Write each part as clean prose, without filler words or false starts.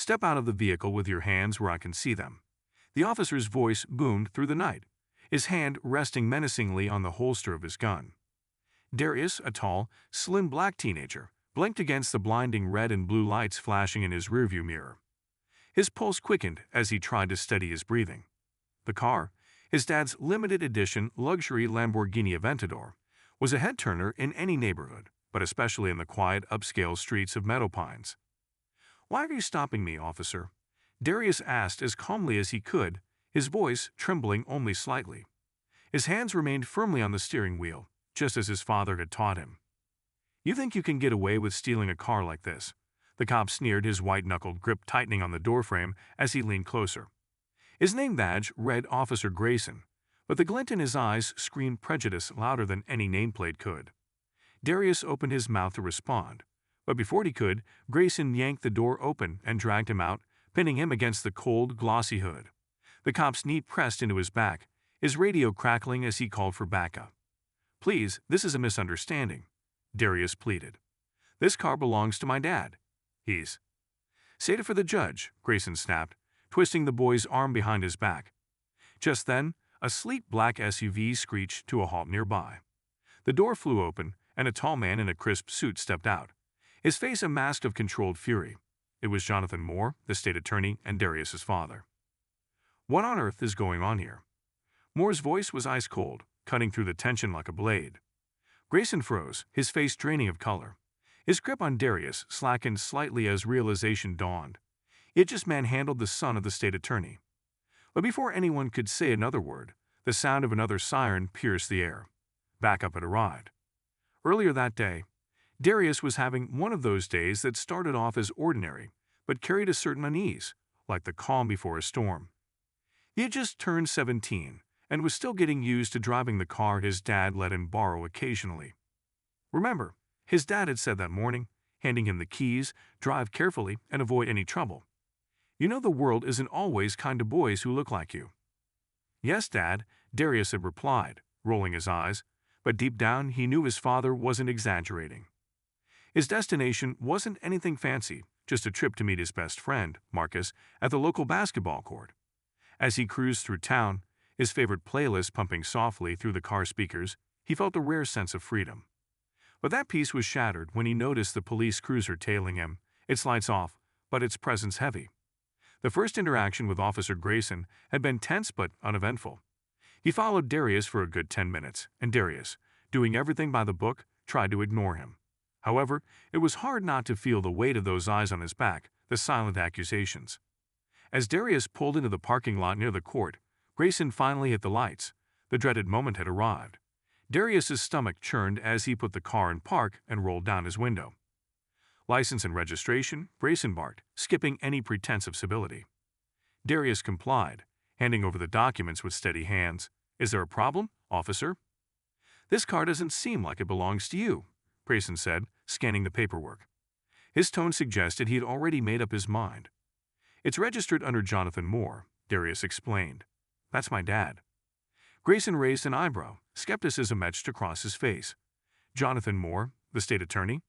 "Step out of the vehicle with your hands where I can see them." The officer's voice boomed through the night, his hand resting menacingly on the holster of his gun. Darius, a tall, slim black teenager, blinked against the blinding red and blue lights flashing in his rearview mirror. His pulse quickened as he tried to steady his breathing. The car, his dad's limited edition luxury Lamborghini Aventador, was a head-turner in any neighborhood, but especially in the quiet, upscale streets of Meadow Pines. "Why are you stopping me, officer?" Darius asked as calmly as he could, his voice trembling only slightly. His hands remained firmly on the steering wheel, just as his father had taught him. "You think you can get away with stealing a car like this?" The cop sneered, his white-knuckled grip tightening on the doorframe as he leaned closer. His name badge read Officer Grayson, but the glint in his eyes screamed prejudice louder than any nameplate could. Darius opened his mouth to respond, but before he could, Grayson yanked the door open and dragged him out, pinning him against the cold, glossy hood. The cop's knee pressed into his back, his radio crackling as he called for backup. "Please, this is a misunderstanding," Darius pleaded. "This car belongs to my dad. He's—" "Say it for the judge," Grayson snapped, twisting the boy's arm behind his back. Just then, a sleek black SUV screeched to a halt nearby. The door flew open, and a tall man in a crisp suit stepped out, his face a mask of controlled fury. It was Jonathan Moore, the state attorney, and Darius's father. "What on earth is going on here?" Moore's voice was ice-cold, cutting through the tension like a blade. Grayson froze, his face draining of color. His grip on Darius slackened slightly as realization dawned. He had just manhandled the son of the state attorney. But before anyone could say another word, the sound of another siren pierced the air. Backup had arrived. Earlier that day, Darius was having one of those days that started off as ordinary, but carried a certain unease, like the calm before a storm. He had just turned 17 and was still getting used to driving the car his dad let him borrow occasionally. Remember, his dad had said that morning, handing him the keys, "Drive carefully and avoid any trouble. You know the world isn't always kind to boys who look like you." "Yes, Dad," Darius had replied, rolling his eyes, but deep down he knew his father wasn't exaggerating. His destination wasn't anything fancy, just a trip to meet his best friend, Marcus, at the local basketball court. As he cruised through town, his favorite playlist pumping softly through the car speakers, he felt a rare sense of freedom. But that peace was shattered when he noticed the police cruiser tailing him, its lights off, but its presence heavy. The first interaction with Officer Grayson had been tense but uneventful. He followed Darius for a good 10 minutes, and Darius, doing everything by the book, tried to ignore him. However, it was hard not to feel the weight of those eyes on his back, the silent accusations. As Darius pulled into the parking lot near the court, Grayson finally hit the lights. The dreaded moment had arrived. Darius's stomach churned as he put the car in park and rolled down his window. "License and registration," Grayson barked, skipping any pretense of civility. Darius complied, handing over the documents with steady hands. "Is there a problem, officer?" "This car doesn't seem like it belongs to you," Grayson said, scanning the paperwork. His tone suggested he had already made up his mind. "It's registered under Jonathan Moore," Darius explained. "That's my dad." Grayson raised an eyebrow, skepticism etched across his face. "Jonathan Moore, the state attorney?"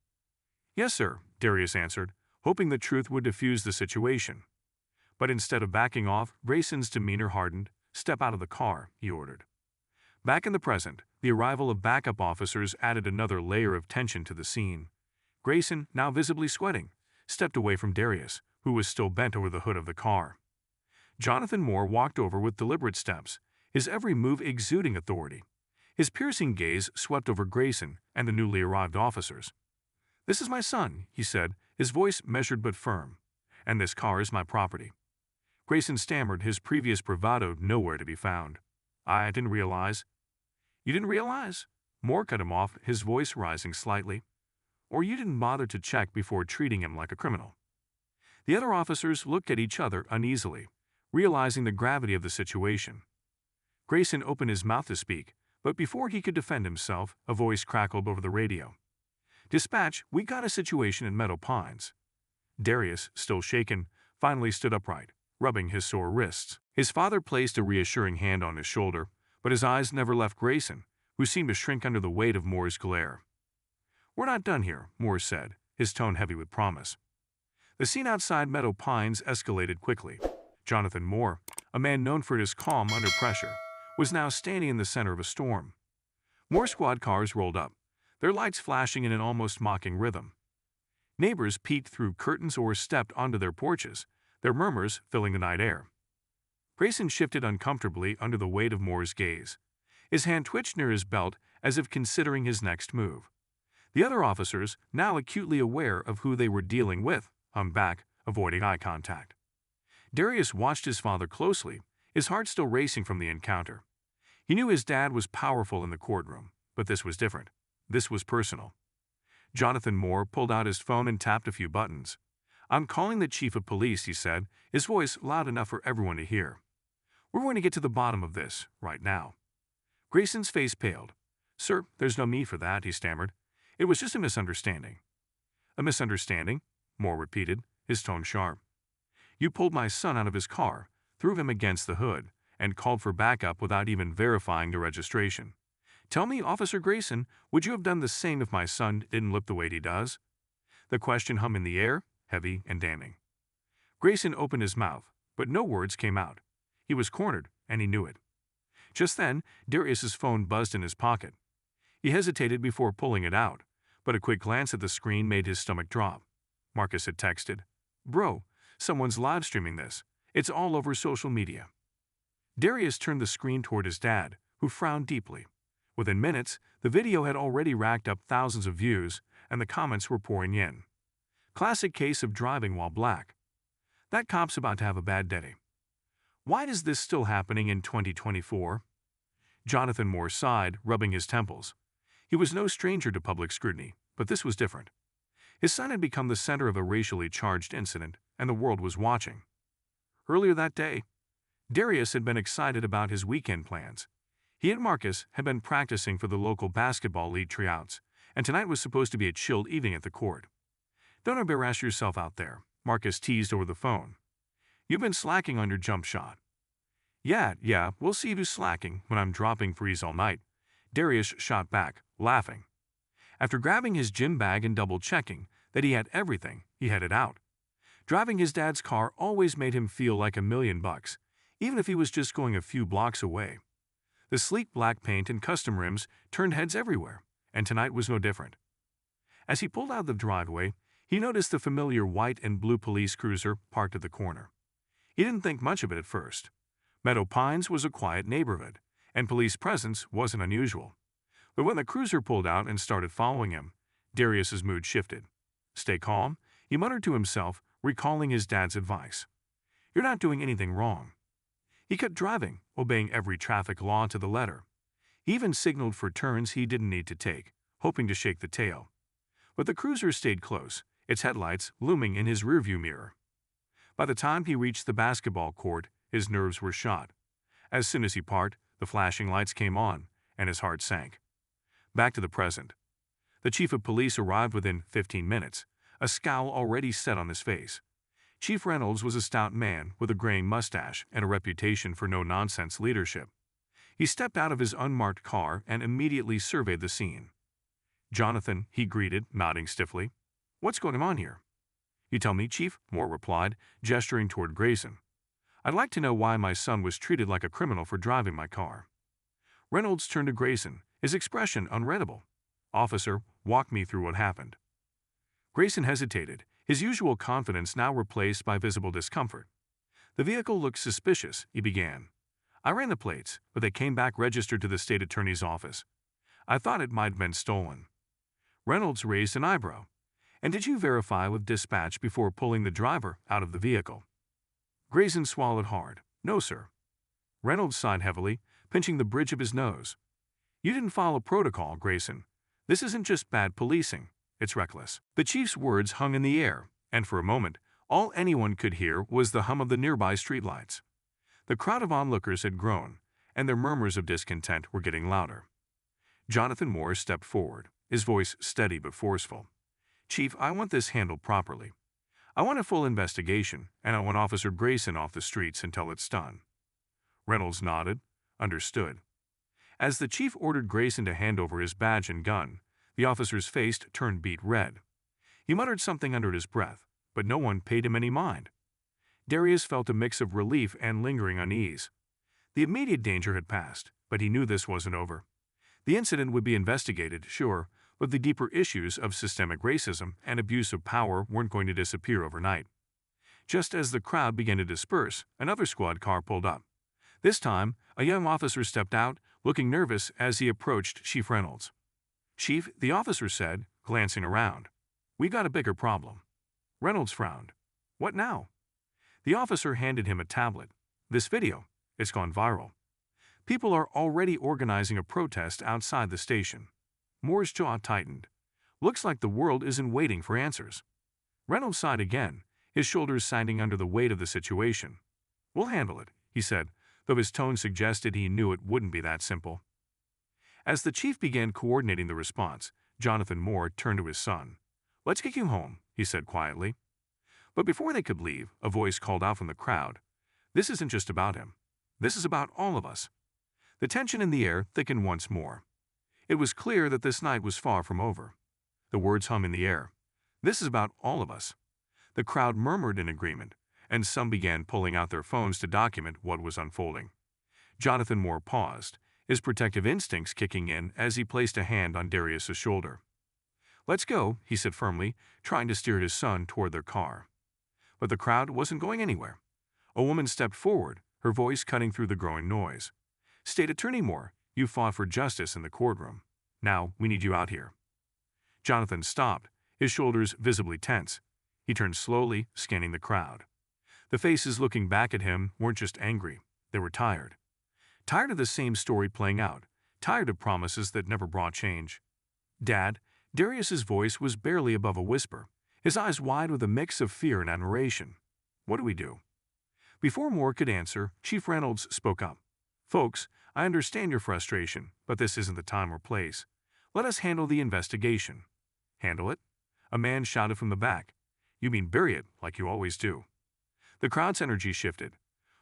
"Yes, sir," Darius answered, hoping the truth would diffuse the situation. But instead of backing off, Grayson's demeanor hardened. "Step out of the car," he ordered. Back in the present, the arrival of backup officers added another layer of tension to the scene. Grayson, now visibly sweating, stepped away from Darius, who was still bent over the hood of the car. Jonathan Moore walked over with deliberate steps, his every move exuding authority. His piercing gaze swept over Grayson and the newly arrived officers. "This is my son," he said, his voice measured but firm. "And this car is my property." Grayson stammered, his previous bravado nowhere to be found. "I didn't realize." "You didn't realize?" Moore cut him off, his voice rising slightly. "Or you didn't bother to check before treating him like a criminal." The other officers looked at each other uneasily, realizing the gravity of the situation. Grayson opened his mouth to speak, but before he could defend himself, a voice crackled over the radio. "Dispatch, we got a situation in Meadow Pines." Darius, still shaken, finally stood upright, rubbing his sore wrists. His father placed a reassuring hand on his shoulder, but his eyes never left Grayson, who seemed to shrink under the weight of Moore's glare. "We're not done here," Moore said, his tone heavy with promise. The scene outside Meadow Pines escalated quickly. Jonathan Moore, a man known for his calm under pressure, was now standing in the center of a storm. More squad cars rolled up, their lights flashing in an almost mocking rhythm. Neighbors peeked through curtains or stepped onto their porches, their murmurs filling the night air. Grayson shifted uncomfortably under the weight of Moore's gaze. His hand twitched near his belt as if considering his next move. The other officers, now acutely aware of who they were dealing with, hung back, avoiding eye contact. Darius watched his father closely, his heart still racing from the encounter. He knew his dad was powerful in the courtroom, but this was different. This was personal. Jonathan Moore pulled out his phone and tapped a few buttons. "I'm calling the chief of police," he said, his voice loud enough for everyone to hear. "We're going to get to the bottom of this, right now." Grayson's face paled. "Sir, there's no need for that," he stammered. "It was just a misunderstanding." "A misunderstanding?" Moore repeated, his tone sharp. "You pulled my son out of his car, threw him against the hood, and called for backup without even verifying the registration. Tell me, Officer Grayson, would you have done the same if my son didn't look the way he does?" The question hung in the air, heavy and damning. Grayson opened his mouth, but no words came out. He was cornered, and he knew it. Just then, Darius's phone buzzed in his pocket. He hesitated before pulling it out, but a quick glance at the screen made his stomach drop. Marcus had texted, "Bro, someone's live streaming this. It's all over social media." Darius turned the screen toward his dad, who frowned deeply. Within minutes, the video had already racked up thousands of views, and the comments were pouring in. "Classic case of driving while black. That cop's about to have a bad day. Why is this still happening in 2024? Jonathan Moore sighed, rubbing his temples. He was no stranger to public scrutiny, but this was different. His son had become the center of a racially charged incident, and the world was watching. Earlier that day, Darius had been excited about his weekend plans. He and Marcus had been practicing for the local basketball league tryouts, and tonight was supposed to be a chilled evening at the court. "Don't embarrass yourself out there," Marcus teased over the phone. "You've been slacking on your jump shot." Yeah, we'll see who's slacking when I'm dropping threes all night," Darius shot back, laughing. After grabbing his gym bag and double-checking that he had everything, he headed out. Driving his dad's car always made him feel like $1,000,000, even if he was just going a few blocks away. The sleek black paint and custom rims turned heads everywhere, and tonight was no different. As he pulled out the driveway, he noticed the familiar white and blue police cruiser parked at the corner. He didn't think much of it at first. Meadow Pines was a quiet neighborhood, and police presence wasn't unusual. But when the cruiser pulled out and started following him, Darius's mood shifted. "Stay calm," he muttered to himself, recalling his dad's advice. "You're not doing anything wrong." He kept driving, obeying every traffic law to the letter. He even signaled for turns he didn't need to take, hoping to shake the tail. But the cruiser stayed close, its headlights looming in his rearview mirror. By the time he reached the basketball court, his nerves were shot. As soon as he parked, the flashing lights came on, and his heart sank. Back to the present. The chief of police arrived within 15 minutes, a scowl already set on his face. Chief Reynolds was a stout man with a graying mustache and a reputation for no-nonsense leadership. He stepped out of his unmarked car and immediately surveyed the scene. "Jonathan," he greeted, nodding stiffly. "What's going on here?" "You tell me, Chief," Moore replied, gesturing toward Grayson. "I'd like to know why my son was treated like a criminal for driving my car." Reynolds turned to Grayson, his expression unreadable. "Officer, walk me through what happened." Grayson hesitated, his usual confidence now replaced by visible discomfort. "The vehicle looked suspicious," he began. "I ran the plates, but they came back registered to the state attorney's office. I thought it might have been stolen." Reynolds raised an eyebrow. "And did you verify with dispatch before pulling the driver out of the vehicle?" Grayson swallowed hard. "No, sir." Reynolds sighed heavily, pinching the bridge of his nose. "You didn't follow protocol, Grayson. This isn't just bad policing. It's reckless." The chief's words hung in the air, and for a moment, all anyone could hear was the hum of the nearby streetlights. The crowd of onlookers had grown, and their murmurs of discontent were getting louder. Jonathan Moore stepped forward, his voice steady but forceful. "Chief, I want this handled properly. I want a full investigation, and I want Officer Grayson off the streets until it's done." Reynolds nodded, understood. As the chief ordered Grayson to hand over his badge and gun, the officer's face turned beet red. He muttered something under his breath, but no one paid him any mind. Darius felt a mix of relief and lingering unease. The immediate danger had passed, but he knew this wasn't over. The incident would be investigated, sure, but the deeper issues of systemic racism and abuse of power weren't going to disappear overnight. Just as the crowd began to disperse, another squad car pulled up. This time, a young officer stepped out, looking nervous as he approached Chief Reynolds. "Chief," the officer said, glancing around, "we got a bigger problem." Reynolds frowned. "What now?" The officer handed him a tablet. "This video. It's gone viral. People are already organizing a protest outside the station." Moore's jaw tightened. "Looks like the world isn't waiting for answers." Reynolds sighed again, his shoulders sagging under the weight of the situation. "We'll handle it," he said, though his tone suggested he knew it wouldn't be that simple. As the chief began coordinating the response, Jonathan Moore turned to his son. "Let's get you home," he said quietly. But before they could leave, a voice called out from the crowd, "This isn't just about him. This is about all of us." The tension in the air thickened once more. It was clear that this night was far from over. The words hum in the air. "This is about all of us." The crowd murmured in agreement, and some began pulling out their phones to document what was unfolding. Jonathan Moore paused, his protective instincts kicking in as he placed a hand on Darius's shoulder. "Let's go," he said firmly, trying to steer his son toward their car. But the crowd wasn't going anywhere. A woman stepped forward, her voice cutting through the growing noise. "State Attorney Moore, you fought for justice in the courtroom. Now we need you out here." Jonathan stopped, his shoulders visibly tense. He turned slowly, scanning the crowd. The faces looking back at him weren't just angry, they were tired. Tired of the same story playing out, tired of promises that never brought change. "Dad," Darius's voice was barely above a whisper, his eyes wide with a mix of fear and admiration. "What do we do?" Before Moore could answer, Chief Reynolds spoke up. "Folks, I understand your frustration, but this isn't the time or place. Let us handle the investigation." "Handle it?" A man shouted from the back. "You mean bury it, like you always do." The crowd's energy shifted.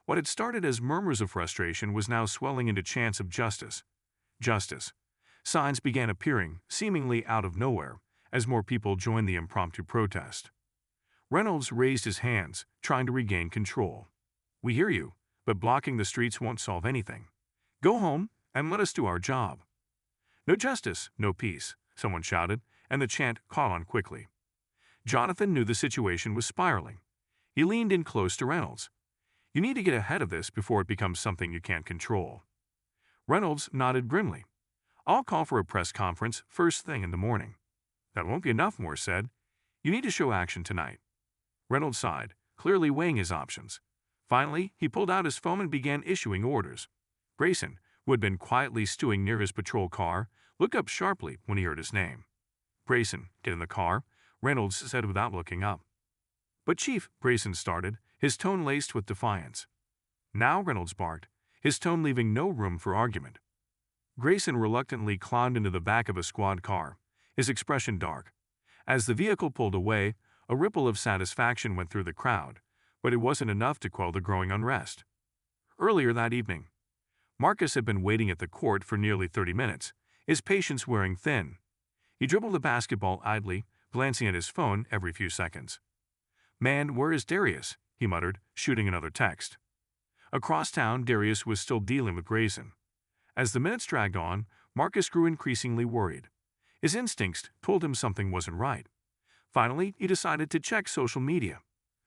What had started as murmurs of frustration was now swelling into chants of justice. Justice. Signs began appearing, seemingly out of nowhere, as more people joined the impromptu protest. Reynolds raised his hands, trying to regain control. "We hear you, but blocking the streets won't solve anything. Go home and let us do our job." "No justice, no peace," someone shouted, and the chant caught on quickly. Jonathan knew the situation was spiraling. He leaned in close to Reynolds. "You need to get ahead of this before it becomes something you can't control." Reynolds nodded grimly. "I'll call for a press conference first thing in the morning." "That won't be enough," Moore said. "You need to show action tonight." Reynolds sighed, clearly weighing his options. Finally, he pulled out his phone and began issuing orders. Grayson, who had been quietly stewing near his patrol car, looked up sharply when he heard his name. "Grayson, get in the car," Reynolds said without looking up. "But Chief," Grayson started, his tone laced with defiance. "Now," Reynolds barked, his tone leaving no room for argument. Grayson reluctantly climbed into the back of a squad car, his expression dark. As the vehicle pulled away, a ripple of satisfaction went through the crowd, but it wasn't enough to quell the growing unrest. Earlier that evening, Marcus had been waiting at the court for nearly 30 minutes, his patience wearing thin. He dribbled the basketball idly, glancing at his phone every few seconds. "Man, where is Darius?" he muttered, shooting another text. Across town, Darius was still dealing with Grayson. As the minutes dragged on, Marcus grew increasingly worried. His instincts told him something wasn't right. Finally, he decided to check social media.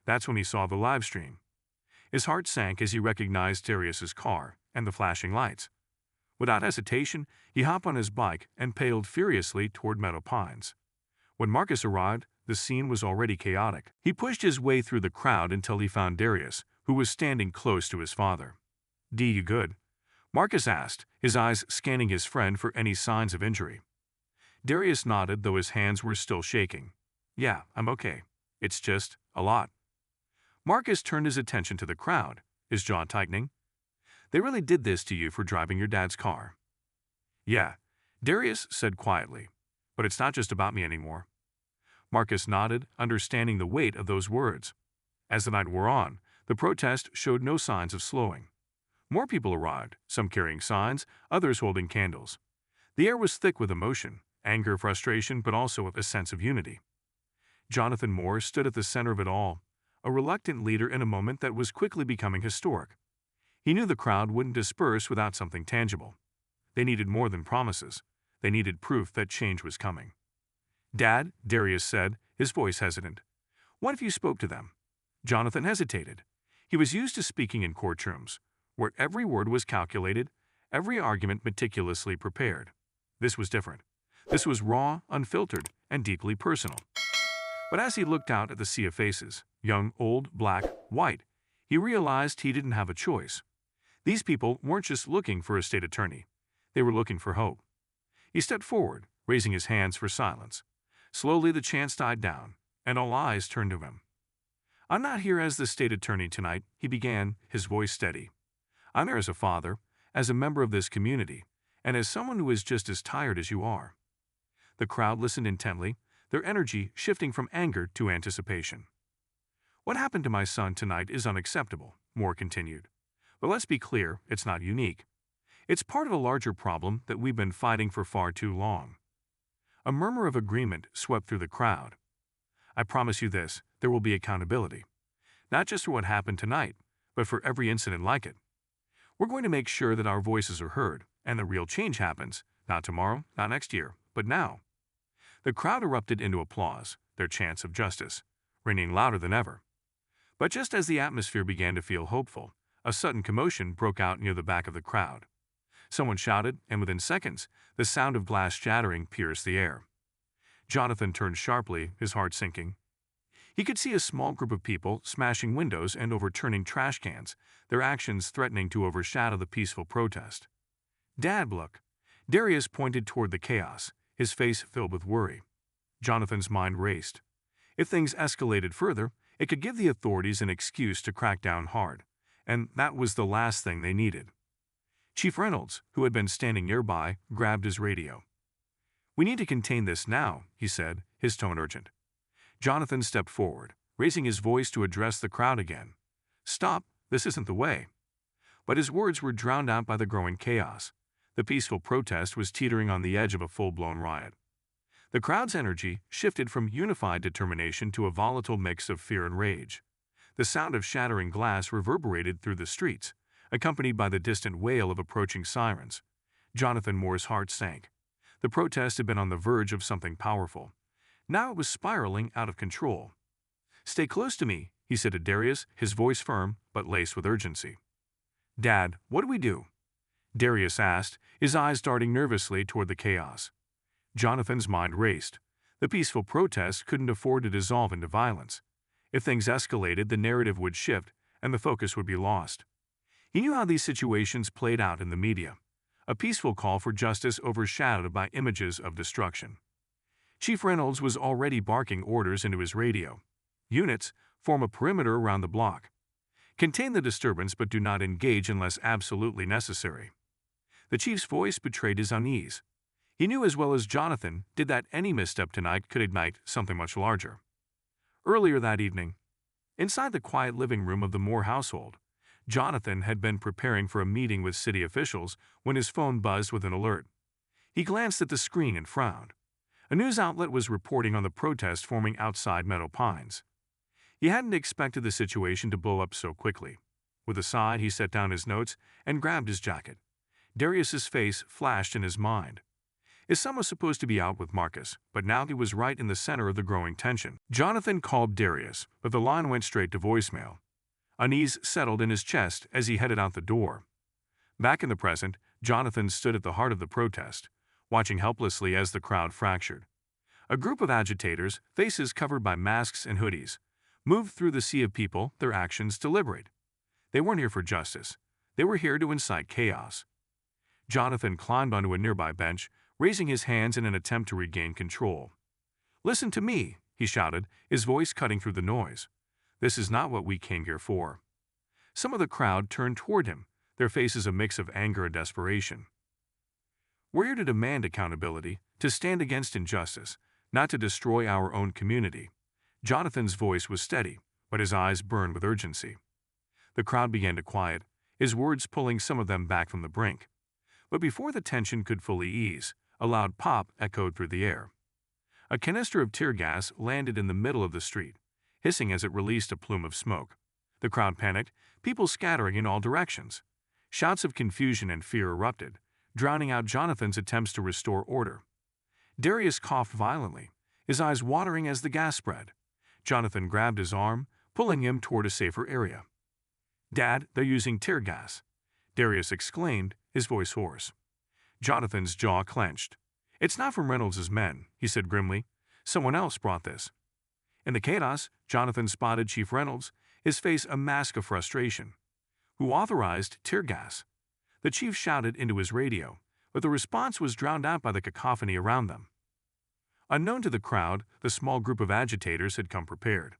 That's when he saw the live stream. His heart sank as he recognized Darius's car and the flashing lights. Without hesitation, he hopped on his bike and pedaled furiously toward Meadow Pines. When Marcus arrived, the scene was already chaotic. He pushed his way through the crowd until he found Darius, who was standing close to his father. "D, you good?" Marcus asked, his eyes scanning his friend for any signs of injury. Darius nodded, though his hands were still shaking. "Yeah, I'm okay. It's just a lot." Marcus turned his attention to the crowd, his jaw tightening. "They really did this to you for driving your dad's car?" "Yeah," Darius said quietly. "But it's not just about me anymore." Marcus nodded, understanding the weight of those words. As the night wore on, the protest showed no signs of slowing. More people arrived, some carrying signs, others holding candles. The air was thick with emotion, anger, frustration, but also with a sense of unity. Jonathan Moore stood at the center of it all, a reluctant leader in a moment that was quickly becoming historic. He knew the crowd wouldn't disperse without something tangible. They needed more than promises. They needed proof that change was coming. "Dad," Darius said, his voice hesitant. "What if you spoke to them?" Jonathan hesitated. He was used to speaking in courtrooms, where every word was calculated, every argument meticulously prepared. This was different. This was raw, unfiltered, and deeply personal. But as he looked out at the sea of faces, young, old, black, white, he realized he didn't have a choice. These people weren't just looking for a state attorney. They were looking for hope. He stepped forward, raising his hands for silence. Slowly the chants died down, and all eyes turned to him. "I'm not here as the state attorney tonight," he began, his voice steady. "I'm here as a father, as a member of this community, and as someone who is just as tired as you are." The crowd listened intently, their energy shifting from anger to anticipation. "What happened to my son tonight is unacceptable," Moore continued. "But let's be clear, it's not unique. It's part of a larger problem that we've been fighting for far too long." A murmur of agreement swept through the crowd. "I promise you this, there will be accountability. Not just for what happened tonight, but for every incident like it. We're going to make sure that our voices are heard, and the real change happens, not tomorrow, not next year, but now." The crowd erupted into applause, their chants of justice, ringing louder than ever. But just as the atmosphere began to feel hopeful, a sudden commotion broke out near the back of the crowd. Someone shouted, and within seconds, the sound of glass shattering pierced the air. Jonathan turned sharply, his heart sinking. He could see a small group of people smashing windows and overturning trash cans, their actions threatening to overshadow the peaceful protest. "Dad, look." Darius pointed toward the chaos, his face filled with worry. Jonathan's mind raced. If things escalated further, it could give the authorities an excuse to crack down hard, and that was the last thing they needed. Chief Reynolds, who had been standing nearby, grabbed his radio. "We need to contain this now," he said, his tone urgent. Jonathan stepped forward, raising his voice to address the crowd again. "Stop, this isn't the way." But his words were drowned out by the growing chaos. The peaceful protest was teetering on the edge of a full-blown riot. The crowd's energy shifted from unified determination to a volatile mix of fear and rage. The sound of shattering glass reverberated through the streets, accompanied by the distant wail of approaching sirens. Jonathan Moore's heart sank. The protest had been on the verge of something powerful. Now it was spiraling out of control. "Stay close to me," he said to Darius, his voice firm but laced with urgency. "Dad, what do we do?" Darius asked, his eyes darting nervously toward the chaos. Jonathan's mind raced. The peaceful protest couldn't afford to dissolve into violence. If things escalated, the narrative would shift, and the focus would be lost. He knew how these situations played out in the media. A peaceful call for justice overshadowed by images of destruction. Chief Reynolds was already barking orders into his radio. "Units, form a perimeter around the block. Contain the disturbance but do not engage unless absolutely necessary." The chief's voice betrayed his unease. He knew as well as Jonathan did that any misstep tonight could ignite something much larger. Earlier that evening, inside the quiet living room of the Moore household, Jonathan had been preparing for a meeting with city officials when his phone buzzed with an alert. He glanced at the screen and frowned. A news outlet was reporting on the protest forming outside Meadow Pines. He hadn't expected the situation to blow up so quickly. With a sigh, he set down his notes and grabbed his jacket. Darius's face flashed in his mind. His son was supposed to be out with Marcus, but now he was right in the center of the growing tension. Jonathan called Darius, but the line went straight to voicemail. Unease settled in his chest as he headed out the door. Back in the present, Jonathan stood at the heart of the protest, watching helplessly as the crowd fractured. A group of agitators, faces covered by masks and hoodies, moved through the sea of people, their actions deliberate. They weren't here for justice. They were here to incite chaos. Jonathan climbed onto a nearby bench, raising his hands in an attempt to regain control. "Listen to me," he shouted, his voice cutting through the noise. "This is not what we came here for." Some of the crowd turned toward him, their faces a mix of anger and desperation. "We're here to demand accountability, to stand against injustice, not to destroy our own community." Jonathan's voice was steady, but his eyes burned with urgency. The crowd began to quiet, his words pulling some of them back from the brink. But before the tension could fully ease, a loud pop echoed through the air. A canister of tear gas landed in the middle of the street, hissing as it released a plume of smoke. The crowd panicked, people scattering in all directions. Shouts of confusion and fear erupted, drowning out Jonathan's attempts to restore order. Darius coughed violently, his eyes watering as the gas spread. Jonathan grabbed his arm, pulling him toward a safer area. "Dad, they're using tear gas," Darius exclaimed, his voice hoarse. Jonathan's jaw clenched. "It's not from Reynolds' men," he said grimly. "Someone else brought this." In the chaos, Jonathan spotted Chief Reynolds, his face a mask of frustration. "Who authorized tear gas?" The chief shouted into his radio, but the response was drowned out by the cacophony around them. Unknown to the crowd, the small group of agitators had come prepared.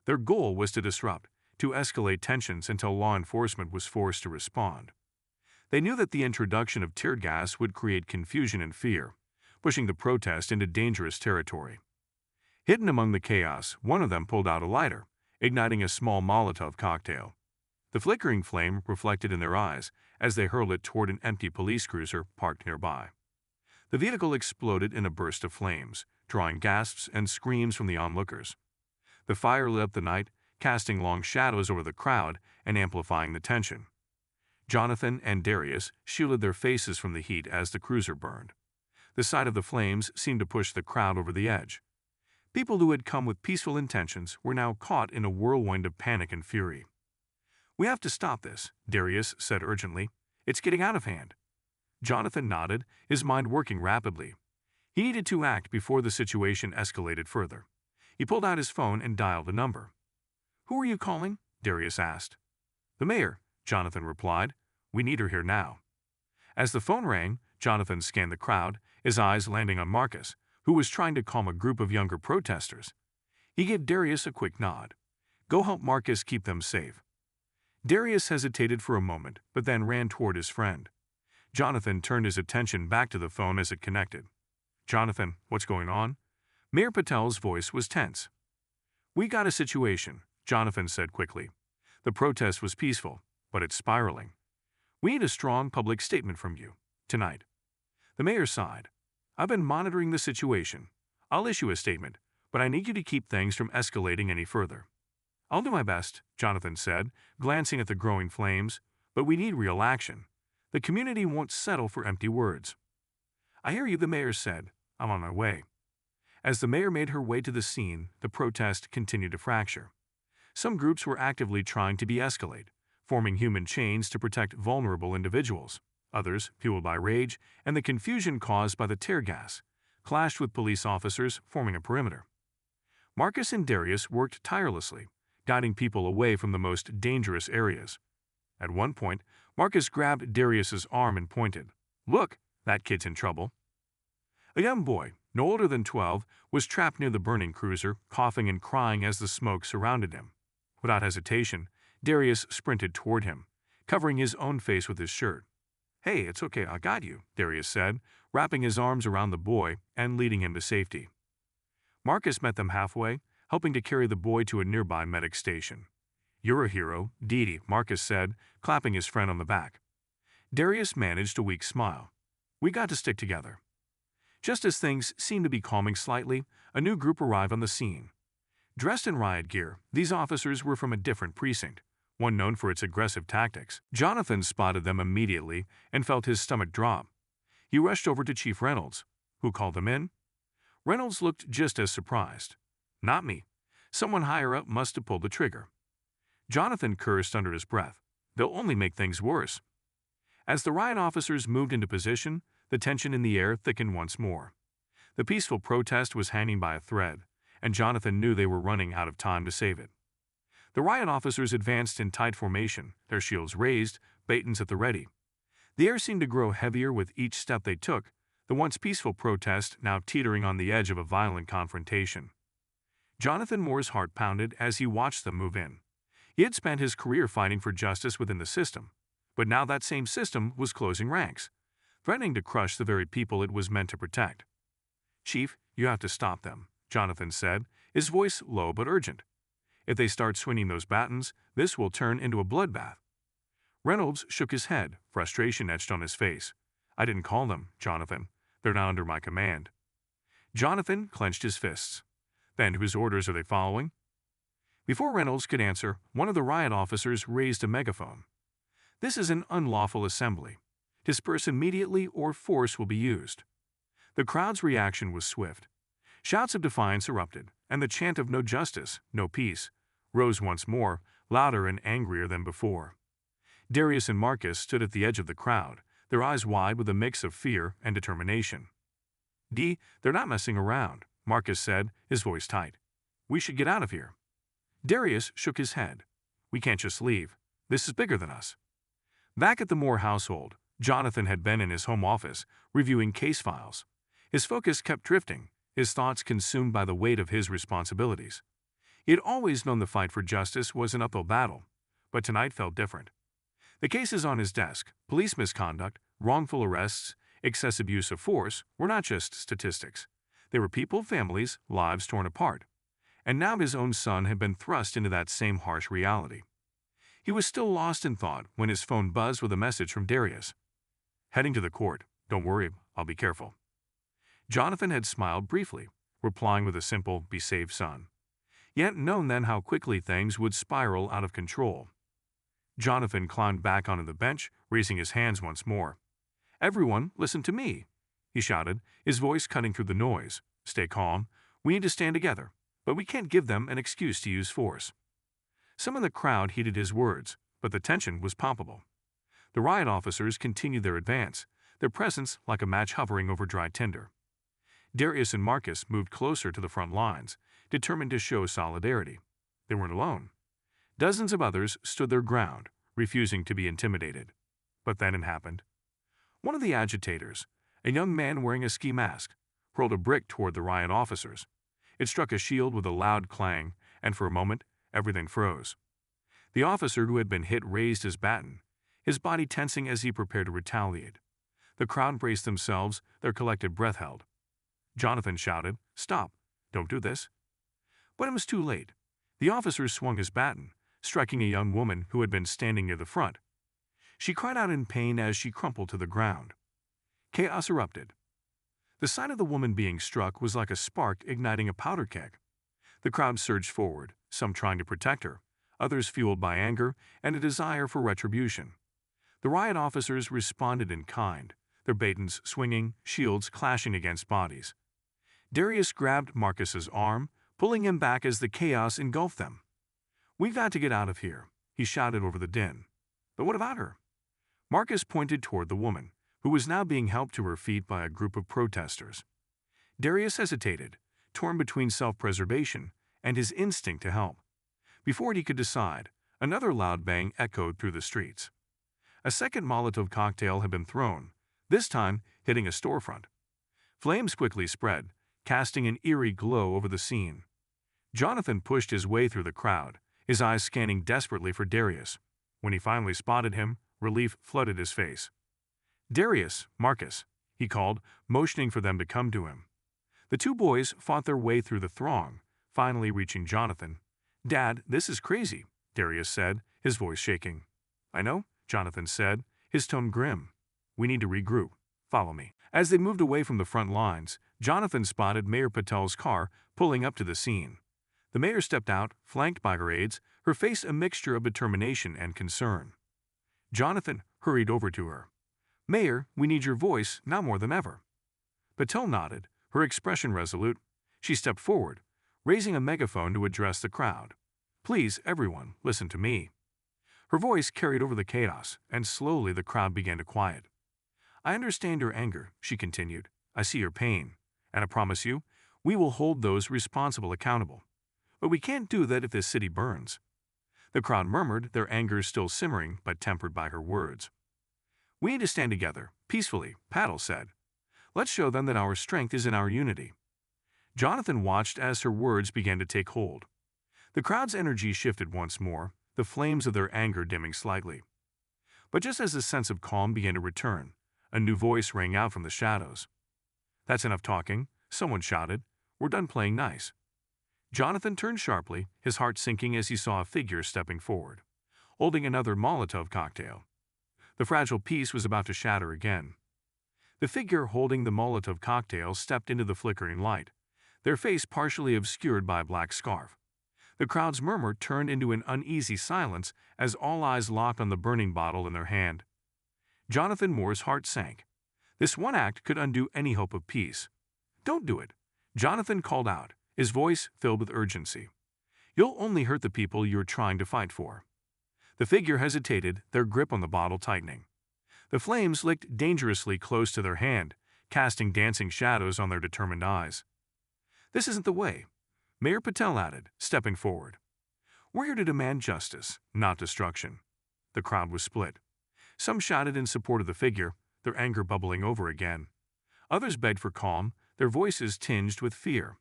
Their goal was to disrupt, to escalate tensions until law enforcement was forced to respond. They knew that the introduction of tear gas would create confusion and fear, pushing the protest into dangerous territory. Hidden among the chaos, one of them pulled out a lighter, igniting a small Molotov cocktail. The flickering flame reflected in their eyes as they hurled it toward an empty police cruiser parked nearby. The vehicle exploded in a burst of flames, drawing gasps and screams from the onlookers. The fire lit up the night, casting long shadows over the crowd and amplifying the tension. Jonathan and Darius shielded their faces from the heat as the cruiser burned. The sight of the flames seemed to push the crowd over the edge. People who had come with peaceful intentions were now caught in a whirlwind of panic and fury. "We have to stop this," Darius said urgently. "It's getting out of hand." Jonathan nodded, his mind working rapidly. He needed to act before the situation escalated further. He pulled out his phone and dialed a number. "Who are you calling?" Darius asked. "The mayor," Jonathan replied. "We need her here now." As the phone rang, Jonathan scanned the crowd, his eyes landing on Marcus, who was trying to calm a group of younger protesters. He gave Darius a quick nod. "Go help Marcus keep them safe." Darius hesitated for a moment, but then ran toward his friend. Jonathan turned his attention back to the phone as it connected. "Jonathan, what's going on?" Mayor Patel's voice was tense. "We got a situation," Jonathan said quickly. "The protest was peaceful, but it's spiraling. We need a strong public statement from you, tonight." The mayor sighed. "I've been monitoring the situation. I'll issue a statement, but I need you to keep things from escalating any further." "I'll do my best," Jonathan said, glancing at the growing flames, "but we need real action. The community won't settle for empty words." "I hear you," the mayor said. "I'm on my way." As the mayor made her way to the scene, the protest continued to fracture. Some groups were actively trying to de-escalate, forming human chains to protect vulnerable individuals. Others, fueled by rage and the confusion caused by the tear gas, clashed with police officers, forming a perimeter. Marcus and Darius worked tirelessly, guiding people away from the most dangerous areas. At one point, Marcus grabbed Darius's arm and pointed. "Look, that kid's in trouble." A young boy, no older than 12, was trapped near the burning cruiser, coughing and crying as the smoke surrounded him. Without hesitation, Darius sprinted toward him, covering his own face with his shirt. "Hey, it's okay, I got you," Darius said, wrapping his arms around the boy and leading him to safety. Marcus met them halfway, helping to carry the boy to a nearby medic station. "You're a hero, Dee," Marcus said, clapping his friend on the back. Darius managed a weak smile. "We got to stick together." Just as things seemed to be calming slightly, a new group arrived on the scene. Dressed in riot gear, these officers were from a different precinct, one known for its aggressive tactics. Jonathan spotted them immediately and felt his stomach drop. He rushed over to Chief Reynolds. "Who called them in?" Reynolds looked just as surprised. "Not me. Someone higher up must have pulled the trigger." Jonathan cursed under his breath. "They'll only make things worse." As the riot officers moved into position, the tension in the air thickened once more. The peaceful protest was hanging by a thread, and Jonathan knew they were running out of time to save it. The riot officers advanced in tight formation, their shields raised, batons at the ready. The air seemed to grow heavier with each step they took, the once peaceful protest now teetering on the edge of a violent confrontation. Jonathan Moore's heart pounded as he watched them move in. He had spent his career fighting for justice within the system, but now that same system was closing ranks, threatening to crush the very people it was meant to protect. "Chief, you have to stop them," Jonathan said, his voice low but urgent. "If they start swinging those batons, this will turn into a bloodbath." Reynolds shook his head, frustration etched on his face. "I didn't call them, Jonathan. They're not under my command." Jonathan clenched his fists. Then whose orders are they following? Before Reynolds could answer, one of the riot officers raised a megaphone. This is an unlawful assembly. Disperse immediately or force will be used. The crowd's reaction was swift. Shouts of defiance erupted, and the chant of no justice, no peace, rose once more, louder and angrier than before. Darius and Marcus stood at the edge of the crowd, their eyes wide with a mix of fear and determination. They're not messing around, Marcus said, his voice tight. We should get out of here. Darius shook his head. We can't just leave. This is bigger than us. Back at the Moore household, Jonathan had been in his home office, reviewing case files. His focus kept drifting, his thoughts consumed by the weight of his responsibilities. He had always known the fight for justice was an uphill battle, but tonight felt different. The cases on his desk, police misconduct, wrongful arrests, excessive use of force, were not just statistics. They were people, families, lives torn apart. And now his own son had been thrust into that same harsh reality. He was still lost in thought when his phone buzzed with a message from Darius. Heading to the court. Don't worry, I'll be careful. Jonathan had smiled briefly, replying with a simple, be safe, son. Yet known then how quickly things would spiral out of control. Jonathan climbed back onto the bench, raising his hands once more. Everyone, listen to me, he shouted, his voice cutting through the noise. Stay calm. We need to stand together, but we can't give them an excuse to use force. Some in the crowd heeded his words, but the tension was palpable. The riot officers continued their advance, their presence like a match hovering over dry tinder. Darius and Marcus moved closer to the front lines, determined to show solidarity. They weren't alone. Dozens of others stood their ground, refusing to be intimidated. But then it happened. One of the agitators, a young man wearing a ski mask, hurled a brick toward the riot officers. It struck a shield with a loud clang, and for a moment, everything froze. The officer who had been hit raised his baton, his body tensing as he prepared to retaliate. The crowd braced themselves, their collective breath held. Jonathan shouted, "Stop! Don't do this!" But it was too late. The officer swung his baton, striking a young woman who had been standing near the front. She cried out in pain as she crumpled to the ground. Chaos erupted. The sight of the woman being struck was like a spark igniting a powder keg. The crowd surged forward, some trying to protect her, others fueled by anger and a desire for retribution. The riot officers responded in kind, their batons swinging, shields clashing against bodies. Darius grabbed Marcus's arm, pulling him back as the chaos engulfed them. "We've got to get out of here," he shouted over the din. "But what about her?" Marcus pointed toward the woman, who was now being helped to her feet by a group of protesters. Darius hesitated, torn between self-preservation and his instinct to help. Before he could decide, another loud bang echoed through the streets. A second Molotov cocktail had been thrown, this time hitting a storefront. Flames quickly spread, casting an eerie glow over the scene. Jonathan pushed his way through the crowd, his eyes scanning desperately for Darius. When he finally spotted him, relief flooded his face. "Darius, Marcus," he called, motioning for them to come to him. The two boys fought their way through the throng, finally reaching Jonathan. "Dad, this is crazy," Darius said, his voice shaking. "I know," Jonathan said, his tone grim. "We need to regroup. Follow me." As they moved away from the front lines, Jonathan spotted Mayor Patel's car pulling up to the scene. The mayor stepped out, flanked by her aides, her face a mixture of determination and concern. Jonathan hurried over to her. "Mayor, we need your voice now more than ever." Patel nodded, her expression resolute. She stepped forward, raising a megaphone to address the crowd. "Please, everyone, listen to me." Her voice carried over the chaos, and slowly the crowd began to quiet. "I understand your anger," she continued. "I see your pain, and I promise you, we will hold those responsible accountable. But we can't do that if this city burns." The crowd murmured, their anger still simmering but tempered by her words. "We need to stand together, peacefully," Patel said. "Let's show them that our strength is in our unity." Jonathan watched as her words began to take hold. The crowd's energy shifted once more, the flames of their anger dimming slightly. But just as the sense of calm began to return, a new voice rang out from the shadows. "That's enough talking," someone shouted. "We're done playing nice." Jonathan turned sharply, his heart sinking as he saw a figure stepping forward, holding another Molotov cocktail. The fragile peace was about to shatter again. The figure holding the Molotov cocktail stepped into the flickering light, their face partially obscured by a black scarf. The crowd's murmur turned into an uneasy silence as all eyes locked on the burning bottle in their hand. Jonathan Moore's heart sank. This one act could undo any hope of peace. "Don't do it," Jonathan called out, his voice filled with urgency. "You'll only hurt the people you're trying to fight for." The figure hesitated, their grip on the bottle tightening. The flames licked dangerously close to their hand, casting dancing shadows on their determined eyes. "This isn't the way," Mayor Patel added, stepping forward. "We're here to demand justice, not destruction." The crowd was split. Some shouted in support of the figure, their anger bubbling over again. Others begged for calm, their voices tinged with fear.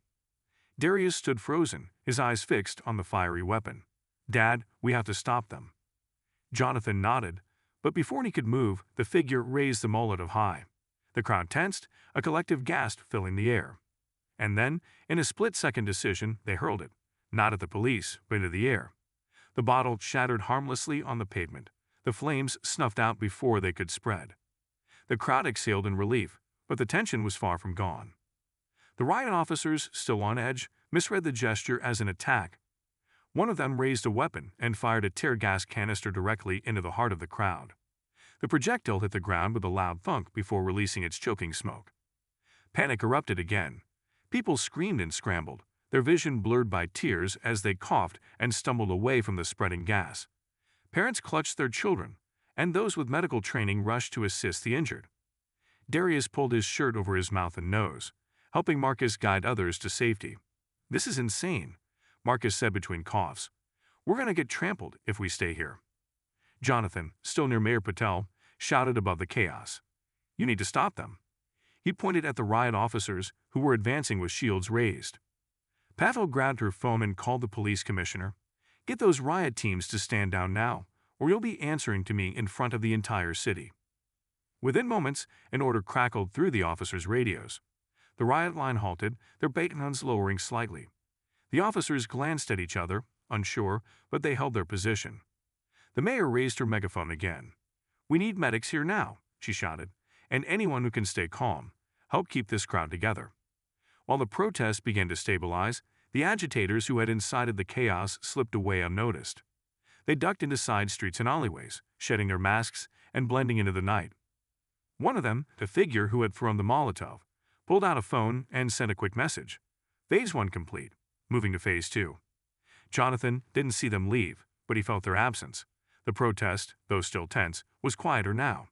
Darius stood frozen, his eyes fixed on the fiery weapon. "Dad, we have to stop them." Jonathan nodded, but before he could move, the figure raised the Molotov high. The crowd tensed, a collective gasp filling the air. And then, in a split-second decision, they hurled it, not at the police, but into the air. The bottle shattered harmlessly on the pavement, the flames snuffed out before they could spread. The crowd exhaled in relief, but the tension was far from gone. The riot officers, still on edge, misread the gesture as an attack. One of them raised a weapon and fired a tear gas canister directly into the heart of the crowd. The projectile hit the ground with a loud thunk before releasing its choking smoke. Panic erupted again. People screamed and scrambled, their vision blurred by tears as they coughed and stumbled away from the spreading gas. Parents clutched their children, and those with medical training rushed to assist the injured. Darius pulled his shirt over his mouth and nose, helping Marcus guide others to safety. "This is insane," Marcus said between coughs. "We're going to get trampled if we stay here." Jonathan, still near Mayor Patel, shouted above the chaos. "You need to stop them." He pointed at the riot officers who were advancing with shields raised. Pavel grabbed her phone and called the police commissioner. "Get those riot teams to stand down now, or you'll be answering to me in front of the entire city." Within moments, an order crackled through the officers' radios. The riot line halted, their batons lowering slightly. The officers glanced at each other, unsure, but they held their position. The mayor raised her megaphone again. "We need medics here now," she shouted, "and anyone who can stay calm. Help keep this crowd together." While the protest began to stabilize, the agitators who had incited the chaos slipped away unnoticed. They ducked into side streets and alleyways, shedding their masks and blending into the night. One of them, the figure who had thrown the Molotov, pulled out a phone and sent a quick message. Phase 1 complete, moving to Phase 2. Jonathan didn't see them leave, but he felt their absence. The protest, though still tense, was quieter now.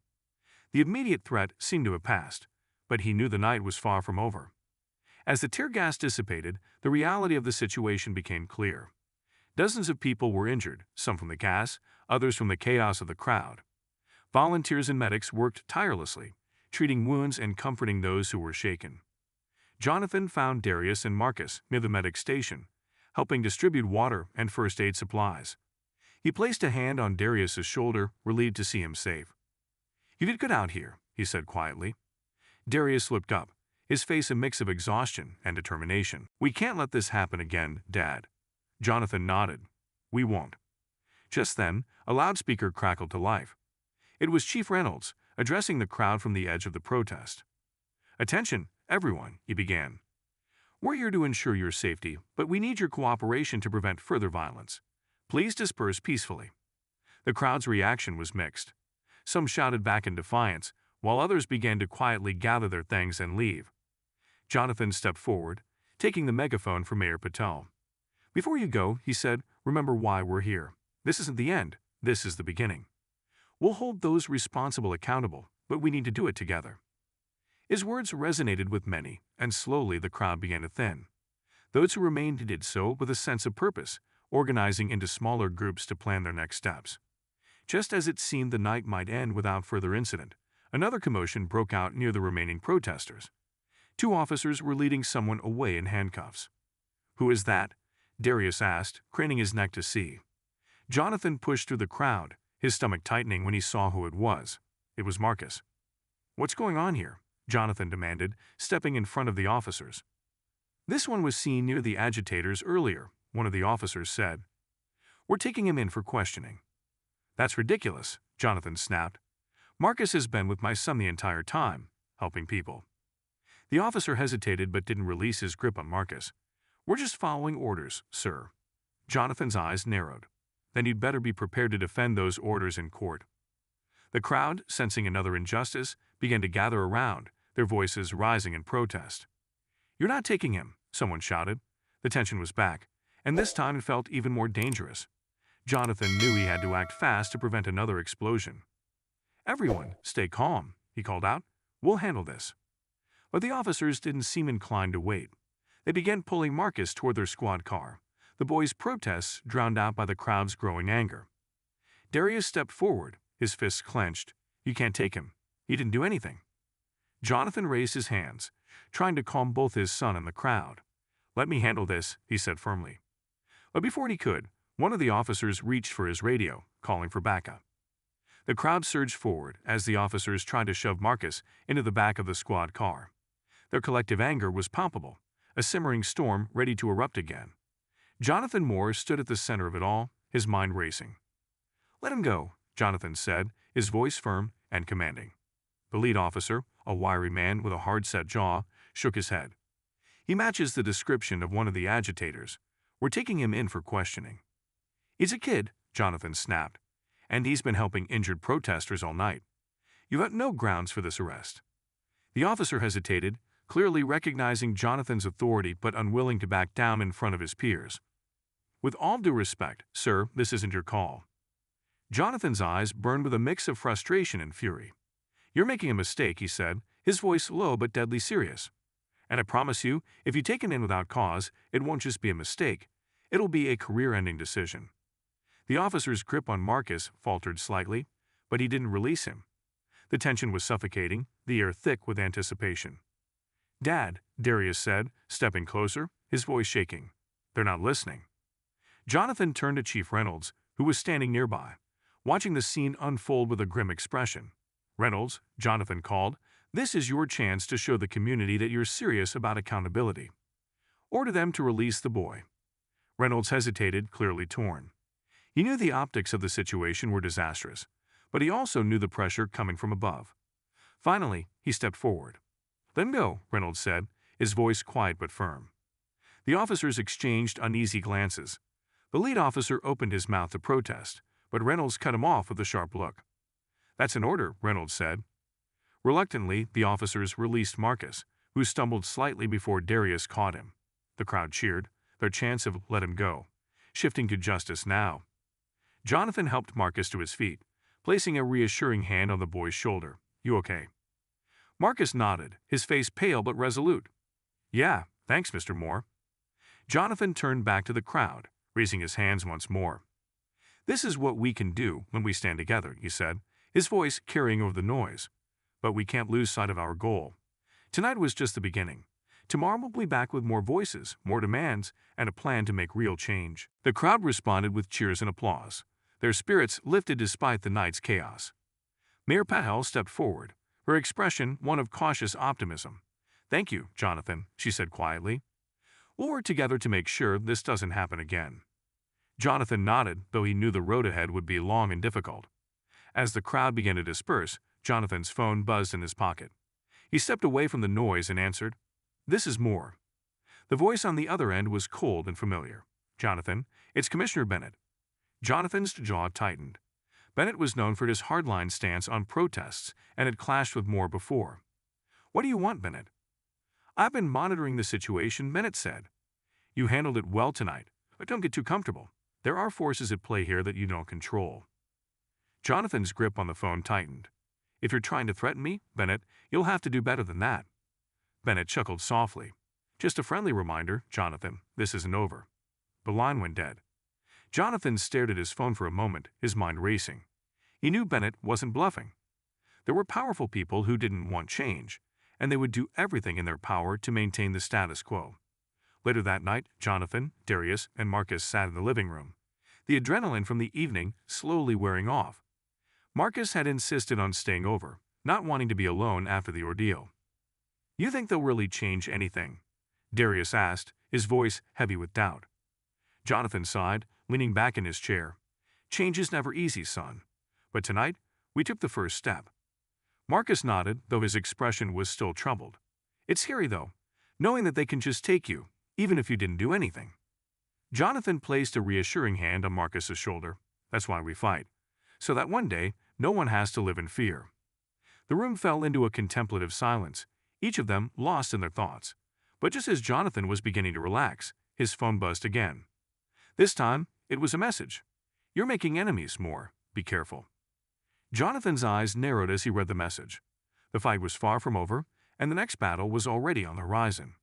The immediate threat seemed to have passed, but he knew the night was far from over. As the tear gas dissipated, the reality of the situation became clear. Dozens of people were injured, some from the gas, others from the chaos of the crowd. Volunteers and medics worked tirelessly, treating wounds and comforting those who were shaken. Jonathan found Darius and Marcus near the medic station, helping distribute water and first aid supplies. He placed a hand on Darius's shoulder, relieved to see him safe. "You did good out here," he said quietly. Darius looked up, his face a mix of exhaustion and determination. "We can't let this happen again, Dad." Jonathan nodded. "We won't." Just then, a loudspeaker crackled to life. It was Chief Reynolds, addressing the crowd from the edge of the protest. "Attention, everyone," he began. "We're here to ensure your safety, but we need your cooperation to prevent further violence. Please disperse peacefully." The crowd's reaction was mixed. Some shouted back in defiance, while others began to quietly gather their things and leave. Jonathan stepped forward, taking the megaphone from Mayor Patel. "Before you go," he said, "remember why we're here. This isn't the end, this is the beginning. We'll hold those responsible accountable, but we need to do it together." His words resonated with many, and slowly the crowd began to thin. Those who remained did so with a sense of purpose, organizing into smaller groups to plan their next steps. Just as it seemed the night might end without further incident, another commotion broke out near the remaining protesters. Two officers were leading someone away in handcuffs. "Who is that?" Darius asked, craning his neck to see. Jonathan pushed through the crowd, his stomach tightening when he saw who it was. It was Marcus. "What's going on here?" Jonathan demanded, stepping in front of the officers. "This one was seen near the agitators earlier," one of the officers said. "We're taking him in for questioning." "That's ridiculous," Jonathan snapped. "Marcus has been with my son the entire time. helping people. The officer hesitated but didn't release his grip on Marcus. "We're just following orders, sir." Jonathan's eyes narrowed. "Then you'd better be prepared to defend those orders in court." The crowd, sensing another injustice, began to gather around, their voices rising in protest. "You're not taking him," someone shouted. The tension was back, and this time it felt even more dangerous. Jonathan knew he had to act fast to prevent another explosion. "Everyone, stay calm," he called out. "We'll handle this." But the officers didn't seem inclined to wait. They began pulling Marcus toward their squad car, the boys' protests drowned out by the crowd's growing anger. Darius stepped forward, his fists clenched. "You can't take him. He didn't do anything." Jonathan raised his hands, trying to calm both his son and the crowd. "Let me handle this," he said firmly. But before he could, one of the officers reached for his radio, calling for backup. The crowd surged forward as the officers tried to shove Marcus into the back of the squad car. Their collective anger was palpable, a simmering storm ready to erupt again. Jonathan Moore stood at the center of it all, his mind racing. "Let him go," Jonathan said, his voice firm and commanding. The lead officer, a wiry man with a hard-set jaw, shook his head. "He matches the description of one of the agitators. We're taking him in for questioning." "He's a kid," Jonathan snapped, "and he's been helping injured protesters all night. You have no grounds for this arrest." The officer hesitated, clearly recognizing Jonathan's authority but unwilling to back down in front of his peers. "With all due respect, sir, this isn't your call." Jonathan's eyes burned with a mix of frustration and fury. "You're making a mistake," he said, his voice low but deadly serious. "And I promise you, if you take him in without cause, it won't just be a mistake. It'll be a career-ending decision." The officer's grip on Marcus faltered slightly, but he didn't release him. The tension was suffocating, the air thick with anticipation. "Dad," Darius said, stepping closer, his voice shaking. "They're not listening." Jonathan turned to Chief Reynolds, who was standing nearby, watching the scene unfold with a grim expression. "Reynolds," Jonathan called, "this is your chance to show the community that you're serious about accountability. Order them to release the boy." Reynolds hesitated, clearly torn. He knew the optics of the situation were disastrous, but he also knew the pressure coming from above. Finally, he stepped forward. "Let him go," Reynolds said, his voice quiet but firm. The officers exchanged uneasy glances. The lead officer opened his mouth to protest, but Reynolds cut him off with a sharp look. "That's an order," Reynolds said. Reluctantly, the officers released Marcus, who stumbled slightly before Darius caught him. The crowd cheered, their chants of "let him go," shifting to "justice now." Jonathan helped Marcus to his feet, placing a reassuring hand on the boy's shoulder. "You okay?" Marcus nodded, his face pale but resolute. "Yeah, thanks, Mr. Moore." Jonathan turned back to the crowd, raising his hands once more. "This is what we can do when we stand together," he said, his voice carrying over the noise. "But we can't lose sight of our goal. Tonight was just the beginning. Tomorrow we'll be back with more voices, more demands, and a plan to make real change." The crowd responded with cheers and applause, their spirits lifted despite the night's chaos. Mayor Pahel stepped forward, her expression one of cautious optimism. "Thank you, Jonathan," she said quietly. "We'll work together to make sure this doesn't happen again." Jonathan nodded, though he knew the road ahead would be long and difficult. As the crowd began to disperse, Jonathan's phone buzzed in his pocket. He stepped away from the noise and answered, "This is Moore." The voice on the other end was cold and familiar. "Jonathan, it's Commissioner Bennett." Jonathan's jaw tightened. Bennett was known for his hardline stance on protests and had clashed with Moore before. "What do you want, Bennett?" "I've been monitoring the situation," Bennett said. "You handled it well tonight, but don't get too comfortable. There are forces at play here that you don't control." Jonathan's grip on the phone tightened. "If you're trying to threaten me, Bennett, you'll have to do better than that." Bennett chuckled softly. "Just a friendly reminder, Jonathan, this isn't over." The line went dead. Jonathan stared at his phone for a moment, his mind racing. He knew Bennett wasn't bluffing. There were powerful people who didn't want change, and they would do everything in their power to maintain the status quo. Later that night, Jonathan, Darius, and Marcus sat in the living room, the adrenaline from the evening slowly wearing off. Marcus had insisted on staying over, not wanting to be alone after the ordeal. "You think they'll really change anything?" Darius asked, his voice heavy with doubt. Jonathan sighed, leaning back in his chair. "Change is never easy, son. But tonight, we took the first step." Marcus nodded, though his expression was still troubled. It's scary, though, knowing that they can just take you, even if you didn't do anything. Jonathan placed a reassuring hand on Marcus's shoulder. That's why we fight. So that one day, no one has to live in fear. The room fell into a contemplative silence, each of them lost in their thoughts. But just as Jonathan was beginning to relax, his phone buzzed again. This time, it was a message. You're making enemies, Moore. Be careful. Jonathan's eyes narrowed as he read the message. The fight was far from over, and the next battle was already on the horizon.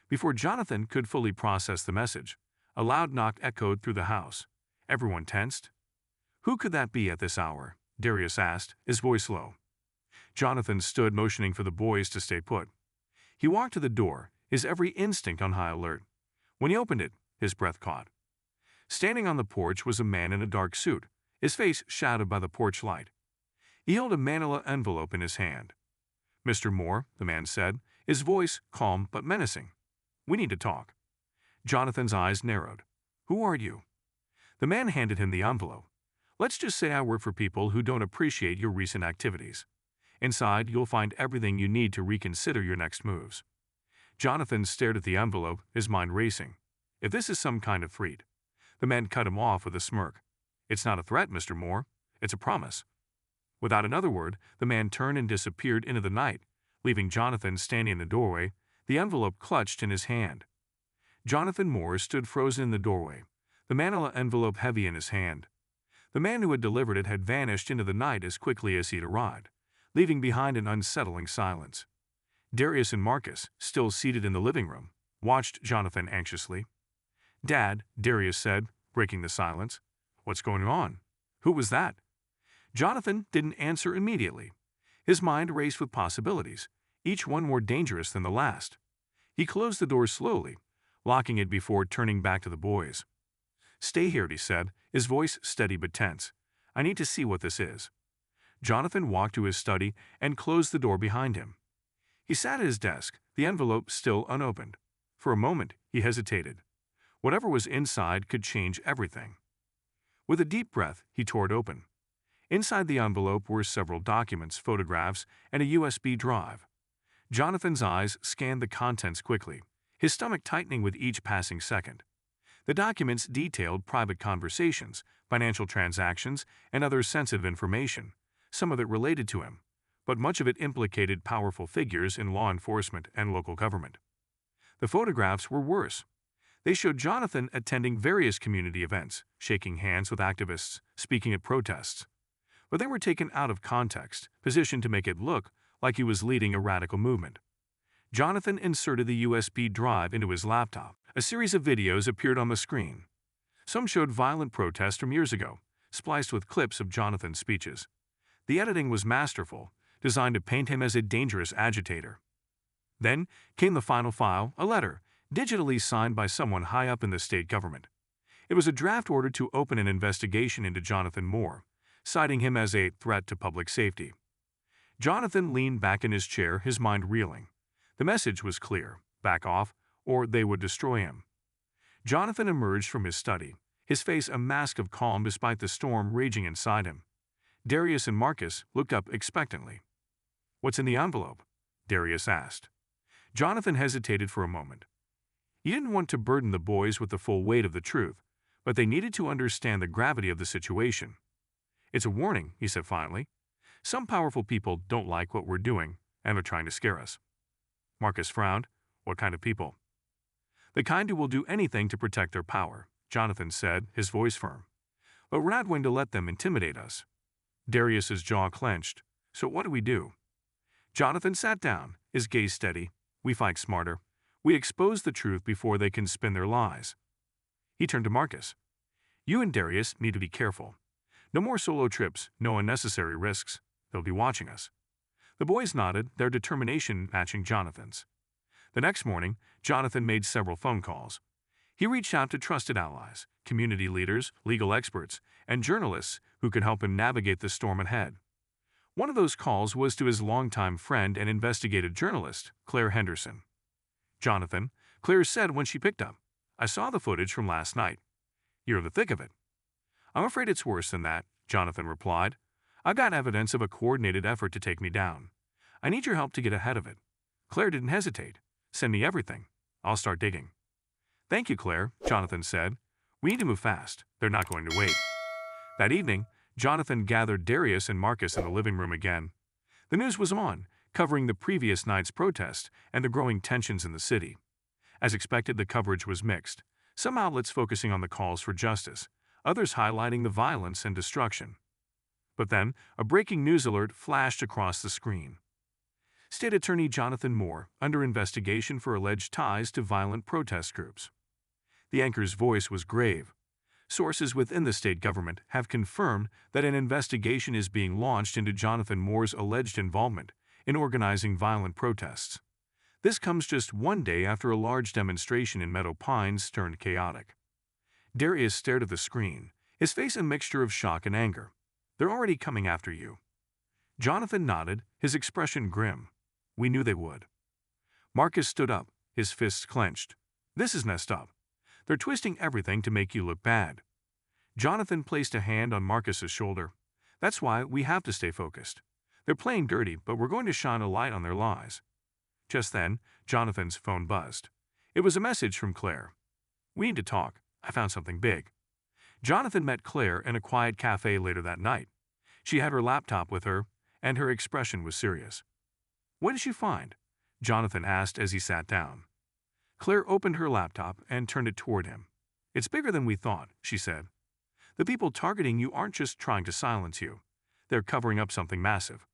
Before Jonathan could fully process the message, a loud knock echoed through the house. Everyone tensed. Who could that be at this hour? Darius asked, his voice low. Jonathan stood motioning for the boys to stay put. He walked to the door, his every instinct on high alert. When he opened it, his breath caught. Standing on the porch was a man in a dark suit, his face shadowed by the porch light. He held a manila envelope in his hand. Mr. Moore, the man said, his voice calm but menacing. We need to talk. Jonathan's eyes narrowed. Who are you? The man handed him the envelope. Let's just say I work for people who don't appreciate your recent activities. Inside, you'll find everything you need to reconsider your next moves. Jonathan stared at the envelope, his mind racing. If this is some kind of threat. The man cut him off with a smirk. It's not a threat, Mr. Moore. It's a promise. Without another word, the man turned and disappeared into the night, leaving Jonathan standing in the doorway, the envelope clutched in his hand. Jonathan Moore stood frozen in the doorway, the manila envelope heavy in his hand. The man who had delivered it had vanished into the night as quickly as he'd arrived, leaving behind an unsettling silence. Darius and Marcus, still seated in the living room, watched Jonathan anxiously. Dad, Darius said, breaking the silence. What's going on? Who was that? Jonathan didn't answer immediately. His mind raced with possibilities, each one more dangerous than the last. He closed the door slowly, locking it before turning back to the boys. Stay here, he said, his voice steady but tense. I need to see what this is. Jonathan walked to his study and closed the door behind him. He sat at his desk, the envelope still unopened. For a moment, he hesitated. Whatever was inside could change everything. With a deep breath, he tore it open. Inside the envelope were several documents, photographs, and a USB drive. Jonathan's eyes scanned the contents quickly, his stomach tightening with each passing second. The documents detailed private conversations, financial transactions, and other sensitive information, some of it related to him, but much of it implicated powerful figures in law enforcement and local government. The photographs were worse. They showed Jonathan attending various community events, shaking hands with activists, speaking at protests. But they were taken out of context, positioned to make it look like he was leading a radical movement. Jonathan inserted the USB drive into his laptop. A series of videos appeared on the screen. Some showed violent protests from years ago, spliced with clips of Jonathan's speeches. The editing was masterful, designed to paint him as a dangerous agitator. Then came the final file, a letter, digitally signed by someone high up in the state government. It was a draft order to open an investigation into Jonathan Moore, citing him as a threat to public safety. Jonathan leaned back in his chair, his mind reeling. The message was clear: back off, or they would destroy him. Jonathan emerged from his study, his face a mask of calm despite the storm raging inside him. Darius and Marcus looked up expectantly. What's in the envelope? Darius asked. Jonathan hesitated for a moment. He didn't want to burden the boys with the full weight of the truth, but they needed to understand the gravity of the situation. It's a warning, he said finally. Some powerful people don't like what we're doing, and they're trying to scare us. Marcus frowned. What kind of people? The kind who will do anything to protect their power, Jonathan said, his voice firm. But we're not going to let them intimidate us. Darius's jaw clenched. So what do we do? Jonathan sat down, his gaze steady. We fight smarter. We expose the truth before they can spin their lies. He turned to Marcus. You and Darius need to be careful. No more solo trips, no unnecessary risks. They'll be watching us. The boys nodded, their determination matching Jonathan's. The next morning, Jonathan made several phone calls. He reached out to trusted allies, community leaders, legal experts, and journalists who could help him navigate the storm ahead. One of those calls was to his longtime friend and investigative journalist, Claire Henderson. Jonathan, Claire said when she picked up, I saw the footage from last night. You're in the thick of it. I'm afraid it's worse than that, Jonathan replied. I've got evidence of a coordinated effort to take me down. I need your help to get ahead of it." Claire didn't hesitate. "Send me everything. I'll start digging." "Thank you, Claire," Jonathan said. "We need to move fast. They're not going to wait." That evening, Jonathan gathered Darius and Marcus in the living room again. The news was on, covering the previous night's protest and the growing tensions in the city. As expected, the coverage was mixed, some outlets focusing on the calls for justice, others highlighting the violence and destruction. But then, a breaking news alert flashed across the screen. State Attorney Jonathan Moore under investigation for alleged ties to violent protest groups. The anchor's voice was grave. Sources within the state government have confirmed that an investigation is being launched into Jonathan Moore's alleged involvement in organizing violent protests. This comes just one day after a large demonstration in Meadow Pines turned chaotic. Darius stared at the screen, his face a mixture of shock and anger. "They're already coming after you." Jonathan nodded, his expression grim. "We knew they would." Marcus stood up, his fists clenched. "This is messed up. They're twisting everything to make you look bad." Jonathan placed a hand on Marcus's shoulder. "That's why we have to stay focused. They're playing dirty, but we're going to shine a light on their lies." Just then, Jonathan's phone buzzed. It was a message from Claire. "We need to talk. I found something big." Jonathan met Claire in a quiet cafe later that night. She had her laptop with her, and her expression was serious. "What did you find?" Jonathan asked as he sat down. Claire opened her laptop and turned it toward him. "It's bigger than we thought," she said. "The people targeting you aren't just trying to silence you. They're covering up something massive."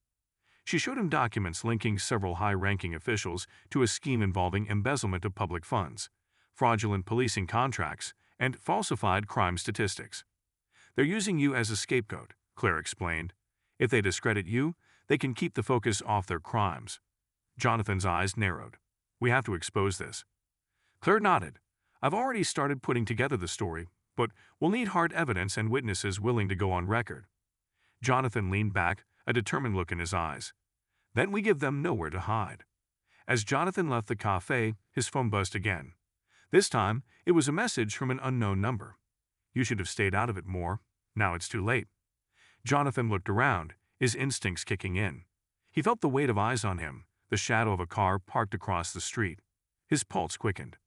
She showed him documents linking several high-ranking officials to a scheme involving embezzlement of public funds, fraudulent policing contracts, and falsified crime statistics. "They're using you as a scapegoat," Claire explained. "If they discredit you, they can keep the focus off their crimes." Jonathan's eyes narrowed. "We have to expose this." Claire nodded. "I've already started putting together the story, but we'll need hard evidence and witnesses willing to go on record." Jonathan leaned back, a determined look in his eyes. "Then we give them nowhere to hide." As Jonathan left the cafe, his phone buzzed again. This time, it was a message from an unknown number. "You should have stayed out of it more. Now it's too late." Jonathan looked around, his instincts kicking in. He felt the weight of eyes on him, the shadow of a car parked across the street. His pulse quickened.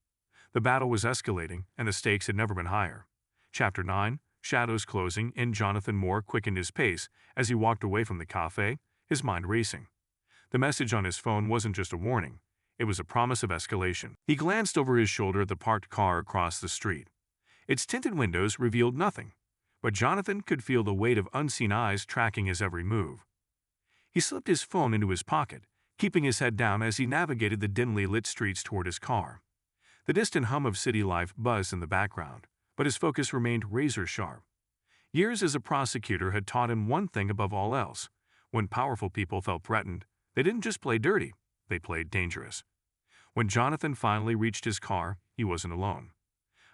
The battle was escalating, and the stakes had never been higher. Chapter 9, Shadows Closing, and Jonathan Moore quickened his pace as he walked away from the cafe, his mind racing. The message on his phone wasn't just a warning. It was a promise of escalation. He glanced over his shoulder at the parked car across the street. Its tinted windows revealed nothing, but Jonathan could feel the weight of unseen eyes tracking his every move. He slipped his phone into his pocket, keeping his head down as he navigated the dimly lit streets toward his car. The distant hum of city life buzzed in the background, but his focus remained razor-sharp. Years as a prosecutor had taught him one thing above all else. When powerful people felt threatened, they didn't just play dirty, they played dangerous. When Jonathan finally reached his car, he wasn't alone.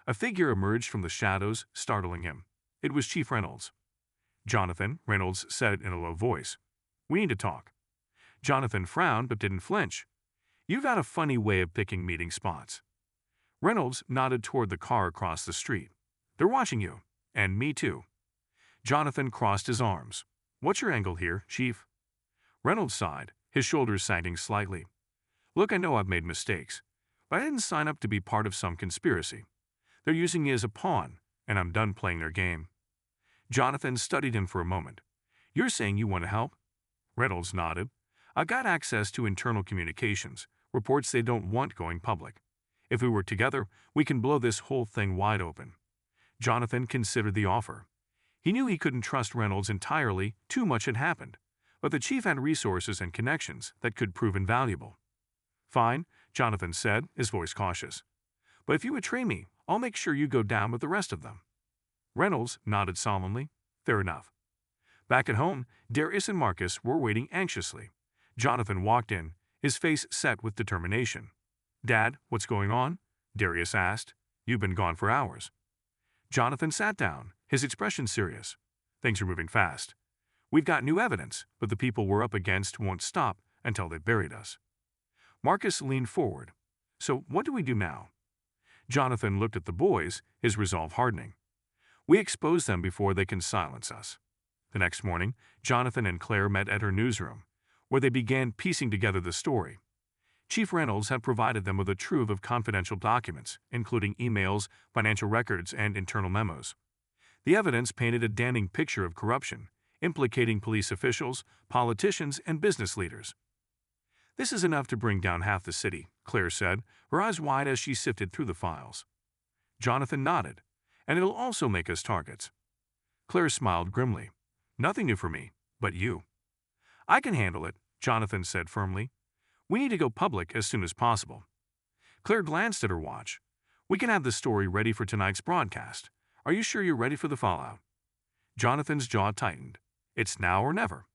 A figure emerged from the shadows, startling him. It was Chief Reynolds. "Jonathan," Reynolds said in a low voice. "We need to talk." Jonathan frowned but didn't flinch. "You've got a funny way of picking meeting spots." Reynolds nodded toward the car across the street. "They're watching you. And me too." Jonathan crossed his arms. "What's your angle here, Chief?" Reynolds sighed, his shoulders sagging slightly. "Look, I know I've made mistakes, but I didn't sign up to be part of some conspiracy. They're using me as a pawn, and I'm done playing their game." Jonathan studied him for a moment. "You're saying you want to help?" Reynolds nodded. "I've got access to internal communications, reports they don't want going public. If we work together, we can blow this whole thing wide open." Jonathan considered the offer. He knew he couldn't trust Reynolds entirely, too much had happened, but the chief had resources and connections that could prove invaluable. "Fine," Jonathan said, his voice cautious. "But if you betray me, I'll make sure you go down with the rest of them." Reynolds nodded solemnly. "Fair enough." Back at home, Darius and Marcus were waiting anxiously. Jonathan walked in, his face set with determination. "Dad, what's going on?" Darius asked. "You've been gone for hours." Jonathan sat down, his expression serious. "Things are moving fast. We've got new evidence, but the people we're up against won't stop until they've buried us." Marcus leaned forward. "So what do we do now?" Jonathan looked at the boys, his resolve hardening. "We expose them before they can silence us." The next morning, Jonathan and Claire met at her newsroom, where they began piecing together the story. Chief Reynolds had provided them with a trove of confidential documents, including emails, financial records, and internal memos. The evidence painted a damning picture of corruption, implicating police officials, politicians, and business leaders. "This is enough to bring down half the city," Claire said, her eyes wide as she sifted through the files. Jonathan nodded. "And it'll also make us targets." Claire smiled grimly. "Nothing new for me, but you." "I can handle it," Jonathan said firmly. "We need to go public as soon as possible." Claire glanced at her watch. "We can have the story ready for tonight's broadcast. Are you sure you're ready for the fallout?" Jonathan's jaw tightened. It's now or never.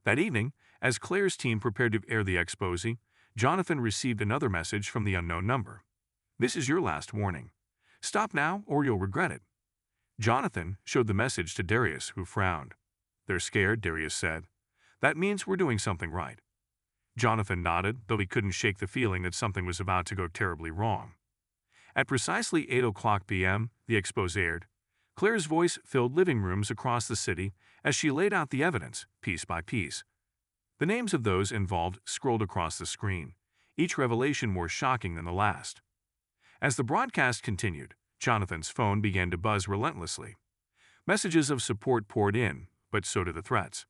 That evening, as Claire's team prepared to air the expose, Jonathan received another message from the unknown number. "This is your last warning. Stop now or you'll regret it." Jonathan showed the message to Darius, who frowned. "They're scared," Darius said. "That means we're doing something right." Jonathan nodded, though he couldn't shake the feeling that something was about to go terribly wrong. At precisely 8:00 p.m., the expose aired. Claire's voice filled living rooms across the city as she laid out the evidence, piece by piece. The names of those involved scrolled across the screen, each revelation more shocking than the last. As the broadcast continued, Jonathan's phone began to buzz relentlessly. Messages of support poured in, but so did the threats.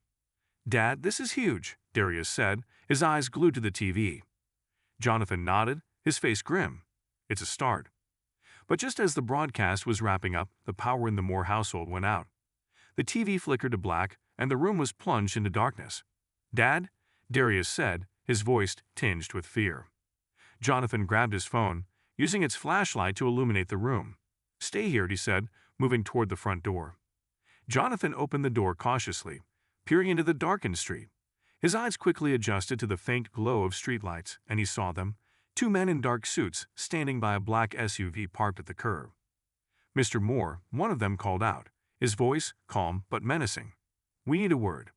"Dad, this is huge," Darius said, his eyes glued to the TV. Jonathan nodded, his face grim. "It's a start." But just as the broadcast was wrapping up, the power in the Moore household went out. The TV flickered to black, and the room was plunged into darkness. "Dad?" Darius said, his voice tinged with fear. Jonathan grabbed his phone, using its flashlight to illuminate the room. "Stay here," he said, moving toward the front door. Jonathan opened the door cautiously, peering into the darkened street. His eyes quickly adjusted to the faint glow of streetlights, and he saw them, two men in dark suits standing by a black SUV parked at the curb. "Mr. Moore," one of them called out, his voice calm but menacing. "We need a word."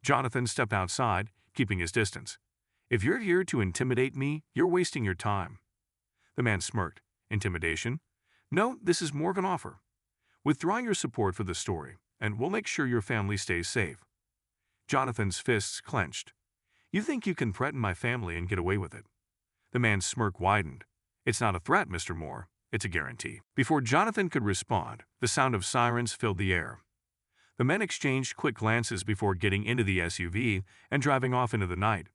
Jonathan stepped outside, keeping his distance. "If you're here to intimidate me, you're wasting your time." The man smirked. "Intimidation? No, this is more of an offer. Withdraw your support for the story, and we'll make sure your family stays safe." Jonathan's fists clenched. "You think you can threaten my family and get away with it?" The man's smirk widened. "It's not a threat, Mr. Moore. It's a guarantee." Before Jonathan could respond, the sound of sirens filled the air. The men exchanged quick glances before getting into the SUV and driving off into the night.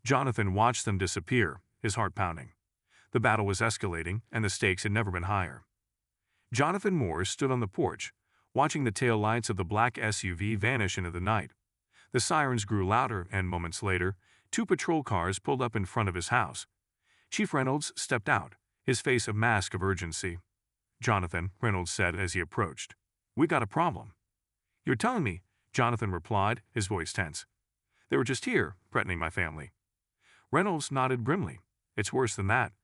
Jonathan watched them disappear, his heart pounding. The battle was escalating, and the stakes had never been higher. Jonathan Moore stood on the porch, watching the tail lights of the black SUV vanish into the night. The sirens grew louder, and moments later, two patrol cars pulled up in front of his house. Chief Reynolds stepped out, his face a mask of urgency. "Jonathan," Reynolds said as he approached, "we got a problem." "You're telling me," Jonathan replied, his voice tense. "They were just here, threatening my family." Reynolds nodded grimly. "It's worse than that.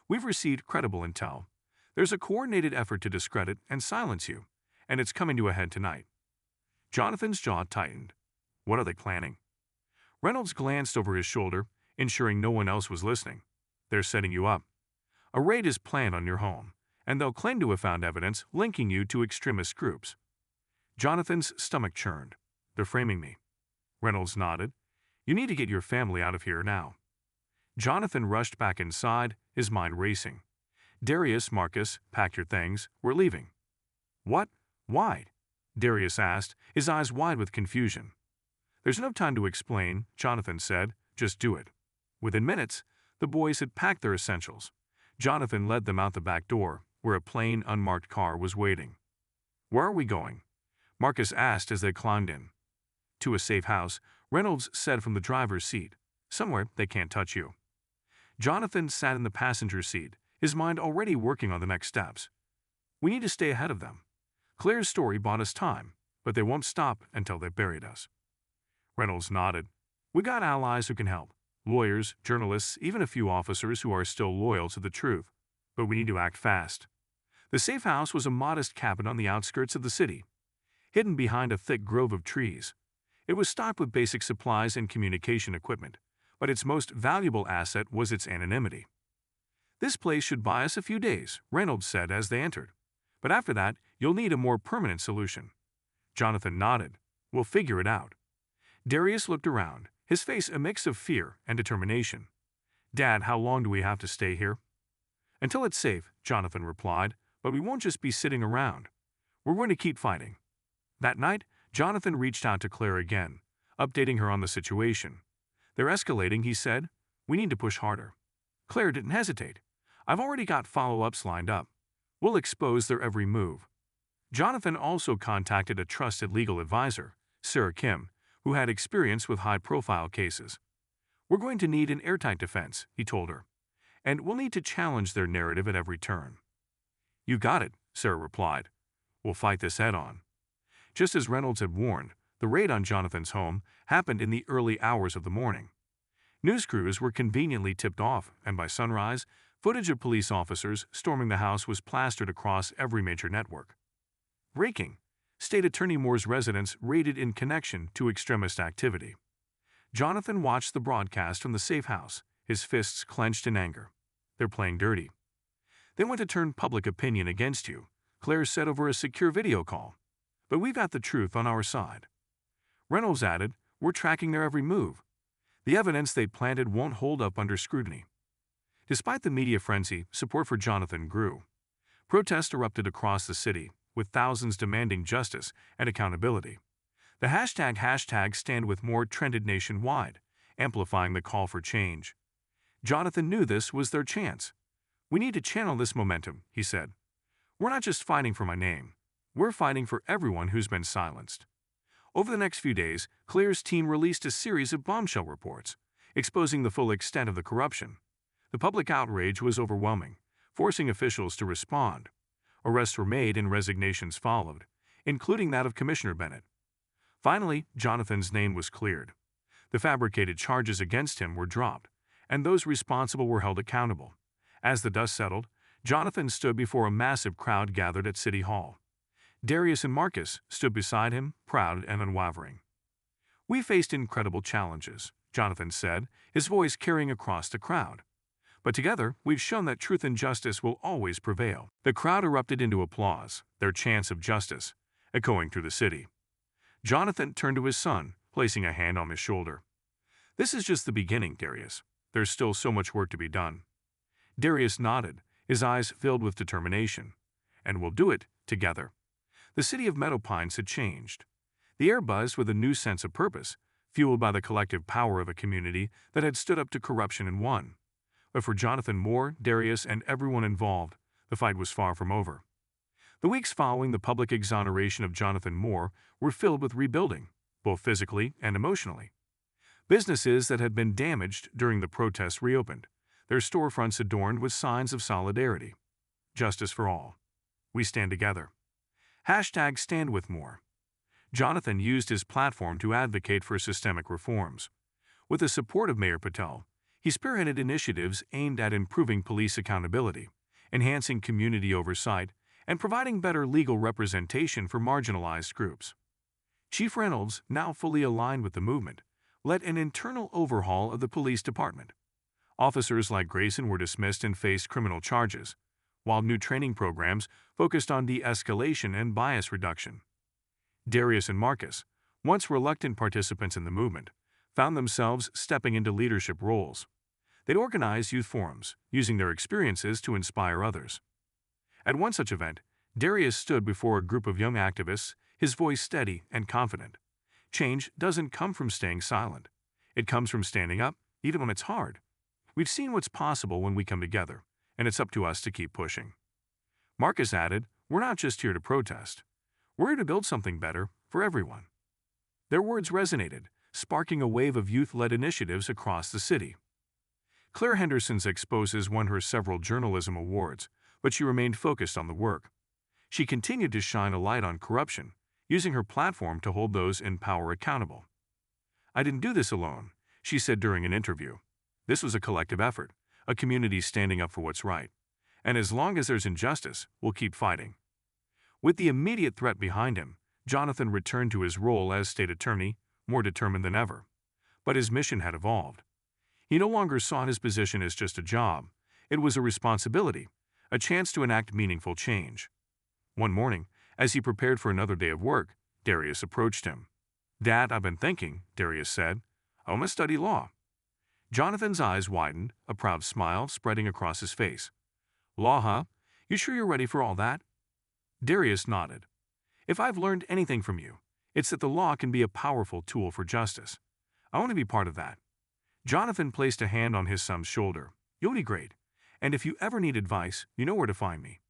We've received credible intel. There's a coordinated effort to discredit and silence you, and it's coming to a head tonight." Jonathan's jaw tightened. "What are they planning?" Reynolds glanced over his shoulder, ensuring no one else was listening. "They're setting you up. A raid is planned on your home, and they'll claim to have found evidence linking you to extremist groups." Jonathan's stomach churned. "They're framing me." Reynolds nodded. "You need to get your family out of here now." Jonathan rushed back inside, his mind racing. Darius, Marcus, "Pack your things. We're leaving." "What? Why?" Darius asked, his eyes wide with confusion. "There's no time to explain," Jonathan said. "Just do it." Within minutes, the boys had packed their essentials. Jonathan led them out the back door, where a plain, unmarked car was waiting. "Where are we going?" Marcus asked as they climbed in. "To a safe house," Reynolds said from the driver's seat. "Somewhere they can't touch you." Jonathan sat in the passenger seat, his mind already working on the next steps. "We need to stay ahead of them. Claire's story bought us time, but they won't stop until they've buried us." Reynolds nodded. "We got allies who can help. Lawyers, journalists, even a few officers who are still loyal to the truth. But we need to act fast." The safe house was a modest cabin on the outskirts of the city, hidden behind a thick grove of trees. It was stocked with basic supplies and communication equipment, but its most valuable asset was its anonymity. "This place should buy us a few days," Reynolds said as they entered. "But after that, you'll need a more permanent solution." Jonathan nodded. We'll figure it out." Darius looked around, his face a mix of fear and determination. "Dad, how long do we have to stay here?" "Until it's safe," Jonathan replied, "but we won't just be sitting around. We're going to keep fighting." That night, Jonathan reached out to Claire again, updating her on the situation. "They're escalating," he said. "We need to push harder." Claire didn't hesitate. "I've already got follow-ups lined up. We'll expose their every move." Jonathan also contacted a trusted legal advisor, Sarah Kim, who had experience with high-profile cases. "We're going to need an airtight defense," he told her, "and we'll need to challenge their narrative at every turn." "You got it," Sarah replied. "We'll fight this head-on." Just as Reynolds had warned, the raid on Jonathan's home happened in the early hours of the morning. News crews were conveniently tipped off, and by sunrise, footage of police officers storming the house was plastered across every major network. Breaking: State Attorney Moore's residence raided in connection to extremist activity. Jonathan watched the broadcast from the safe house, his fists clenched in anger. "They're playing dirty. They want to turn public opinion against you," Claire said over a secure video call. "But we've got the truth on our side." Reynolds added, "We're tracking their every move. The evidence they planted won't hold up under scrutiny." Despite the media frenzy, support for Jonathan grew. Protests erupted across the city, with thousands demanding justice and accountability. The hashtag #StandWithMoore trended nationwide, amplifying the call for change. Jonathan knew this was their chance. "We need to channel this momentum," he said. "We're not just fighting for my name. We're fighting for everyone who's been silenced." Over the next few days, Claire's team released a series of bombshell reports, exposing the full extent of the corruption. The public outrage was overwhelming, forcing officials to respond. Arrests were made and resignations followed, including that of Commissioner Bennett. Finally, Jonathan's name was cleared. The fabricated charges against him were dropped, and those responsible were held accountable. As the dust settled, Jonathan stood before a massive crowd gathered at City Hall. Darius and Marcus stood beside him, proud and unwavering. "We faced incredible challenges," Jonathan said, his voice carrying across the crowd. "But together, we've shown that truth and justice will always prevail." The crowd erupted into applause, their chants of justice echoing through the city. Jonathan turned to his son, placing a hand on his shoulder. "This is just the beginning, Darius. There's still so much work to be done." Darius nodded, his eyes filled with determination. "And we'll do it together." The city of Meadow Pines had changed. The air buzzed with a new sense of purpose, fueled by the collective power of a community that had stood up to corruption and won. But for Jonathan Moore, Darius, and everyone involved, the fight was far from over. The weeks following the public exoneration of Jonathan Moore were filled with rebuilding, both physically and emotionally. Businesses that had been damaged during the protests reopened, their storefronts adorned with signs of solidarity. Justice for all. We stand together. #StandWithMoore. Jonathan used his platform to advocate for systemic reforms. With the support of Mayor Patel, he spearheaded initiatives aimed at improving police accountability, enhancing community oversight, and providing better legal representation for marginalized groups. Chief Reynolds, now fully aligned with the movement, led an internal overhaul of the police department. Officers like Grayson were dismissed and faced criminal charges, while new training programs focused on de-escalation and bias reduction. Darius and Marcus, once reluctant participants in the movement, found themselves stepping into leadership roles. They'd organized youth forums, using their experiences to inspire others. At one such event, Darius stood before a group of young activists, his voice steady and confident. "Change doesn't come from staying silent. It comes from standing up, even when it's hard. We've seen what's possible when we come together, and it's up to us to keep pushing." Marcus added, "We're not just here to protest. We're here to build something better for everyone." Their words resonated, sparking a wave of youth-led initiatives across the city. Claire Henderson's exposes won her several journalism awards, but she remained focused on the work. She continued to shine a light on corruption, using her platform to hold those in power accountable. "I didn't do this alone," she said during an interview. "This was a collective effort, a community standing up for what's right. And as long as there's injustice, we'll keep fighting." With the immediate threat behind him, Jonathan returned to his role as state attorney, more determined than ever. But his mission had evolved. He no longer saw his position as just a job. It was a responsibility, a chance to enact meaningful change. One morning, as he prepared for another day of work, Darius approached him. Dad, I've been thinking, Darius said. I want to study law. Jonathan's eyes widened, a proud smile spreading across his face. Law, huh? You sure you're ready for all that? Darius nodded. If I've learned anything from you, it's that the law can be a powerful tool for justice. I want to be part of that. Jonathan placed a hand on his son's shoulder. You'll be great. And if you ever need advice, you know where to find me.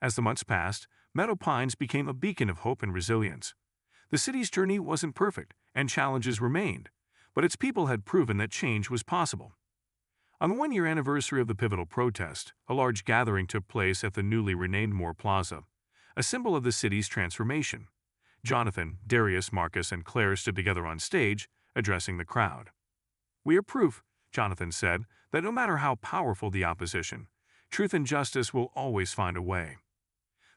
As the months passed, Meadow Pines became a beacon of hope and resilience. The city's journey wasn't perfect, and challenges remained, but its people had proven that change was possible. On the one-year anniversary of the pivotal protest, a large gathering took place at the newly renamed Moore Plaza, a symbol of the city's transformation. Jonathan, Darius, Marcus, and Claire stood together on stage, addressing the crowd. We are proof, Jonathan said, that no matter how powerful the opposition, truth and justice will always find a way.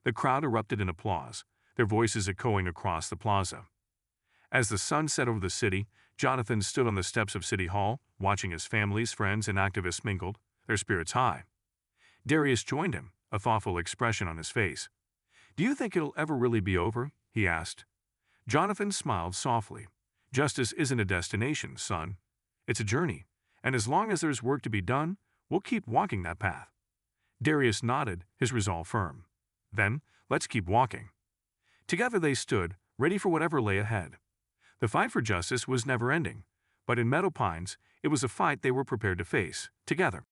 The crowd erupted in applause, their voices echoing across the plaza. As the sun set over the city, Jonathan stood on the steps of City Hall, watching as families, friends, and activists mingled, their spirits high. Darius joined him, a thoughtful expression on his face. Do you think it'll ever really be over? He asked. Jonathan smiled softly. Justice isn't a destination, son. It's a journey, and as long as there's work to be done, we'll keep walking that path. Darius nodded, his resolve firm. Then, let's keep walking. Together they stood, ready for whatever lay ahead. The fight for justice was never ending, but in Meadow Pines, it was a fight they were prepared to face, together.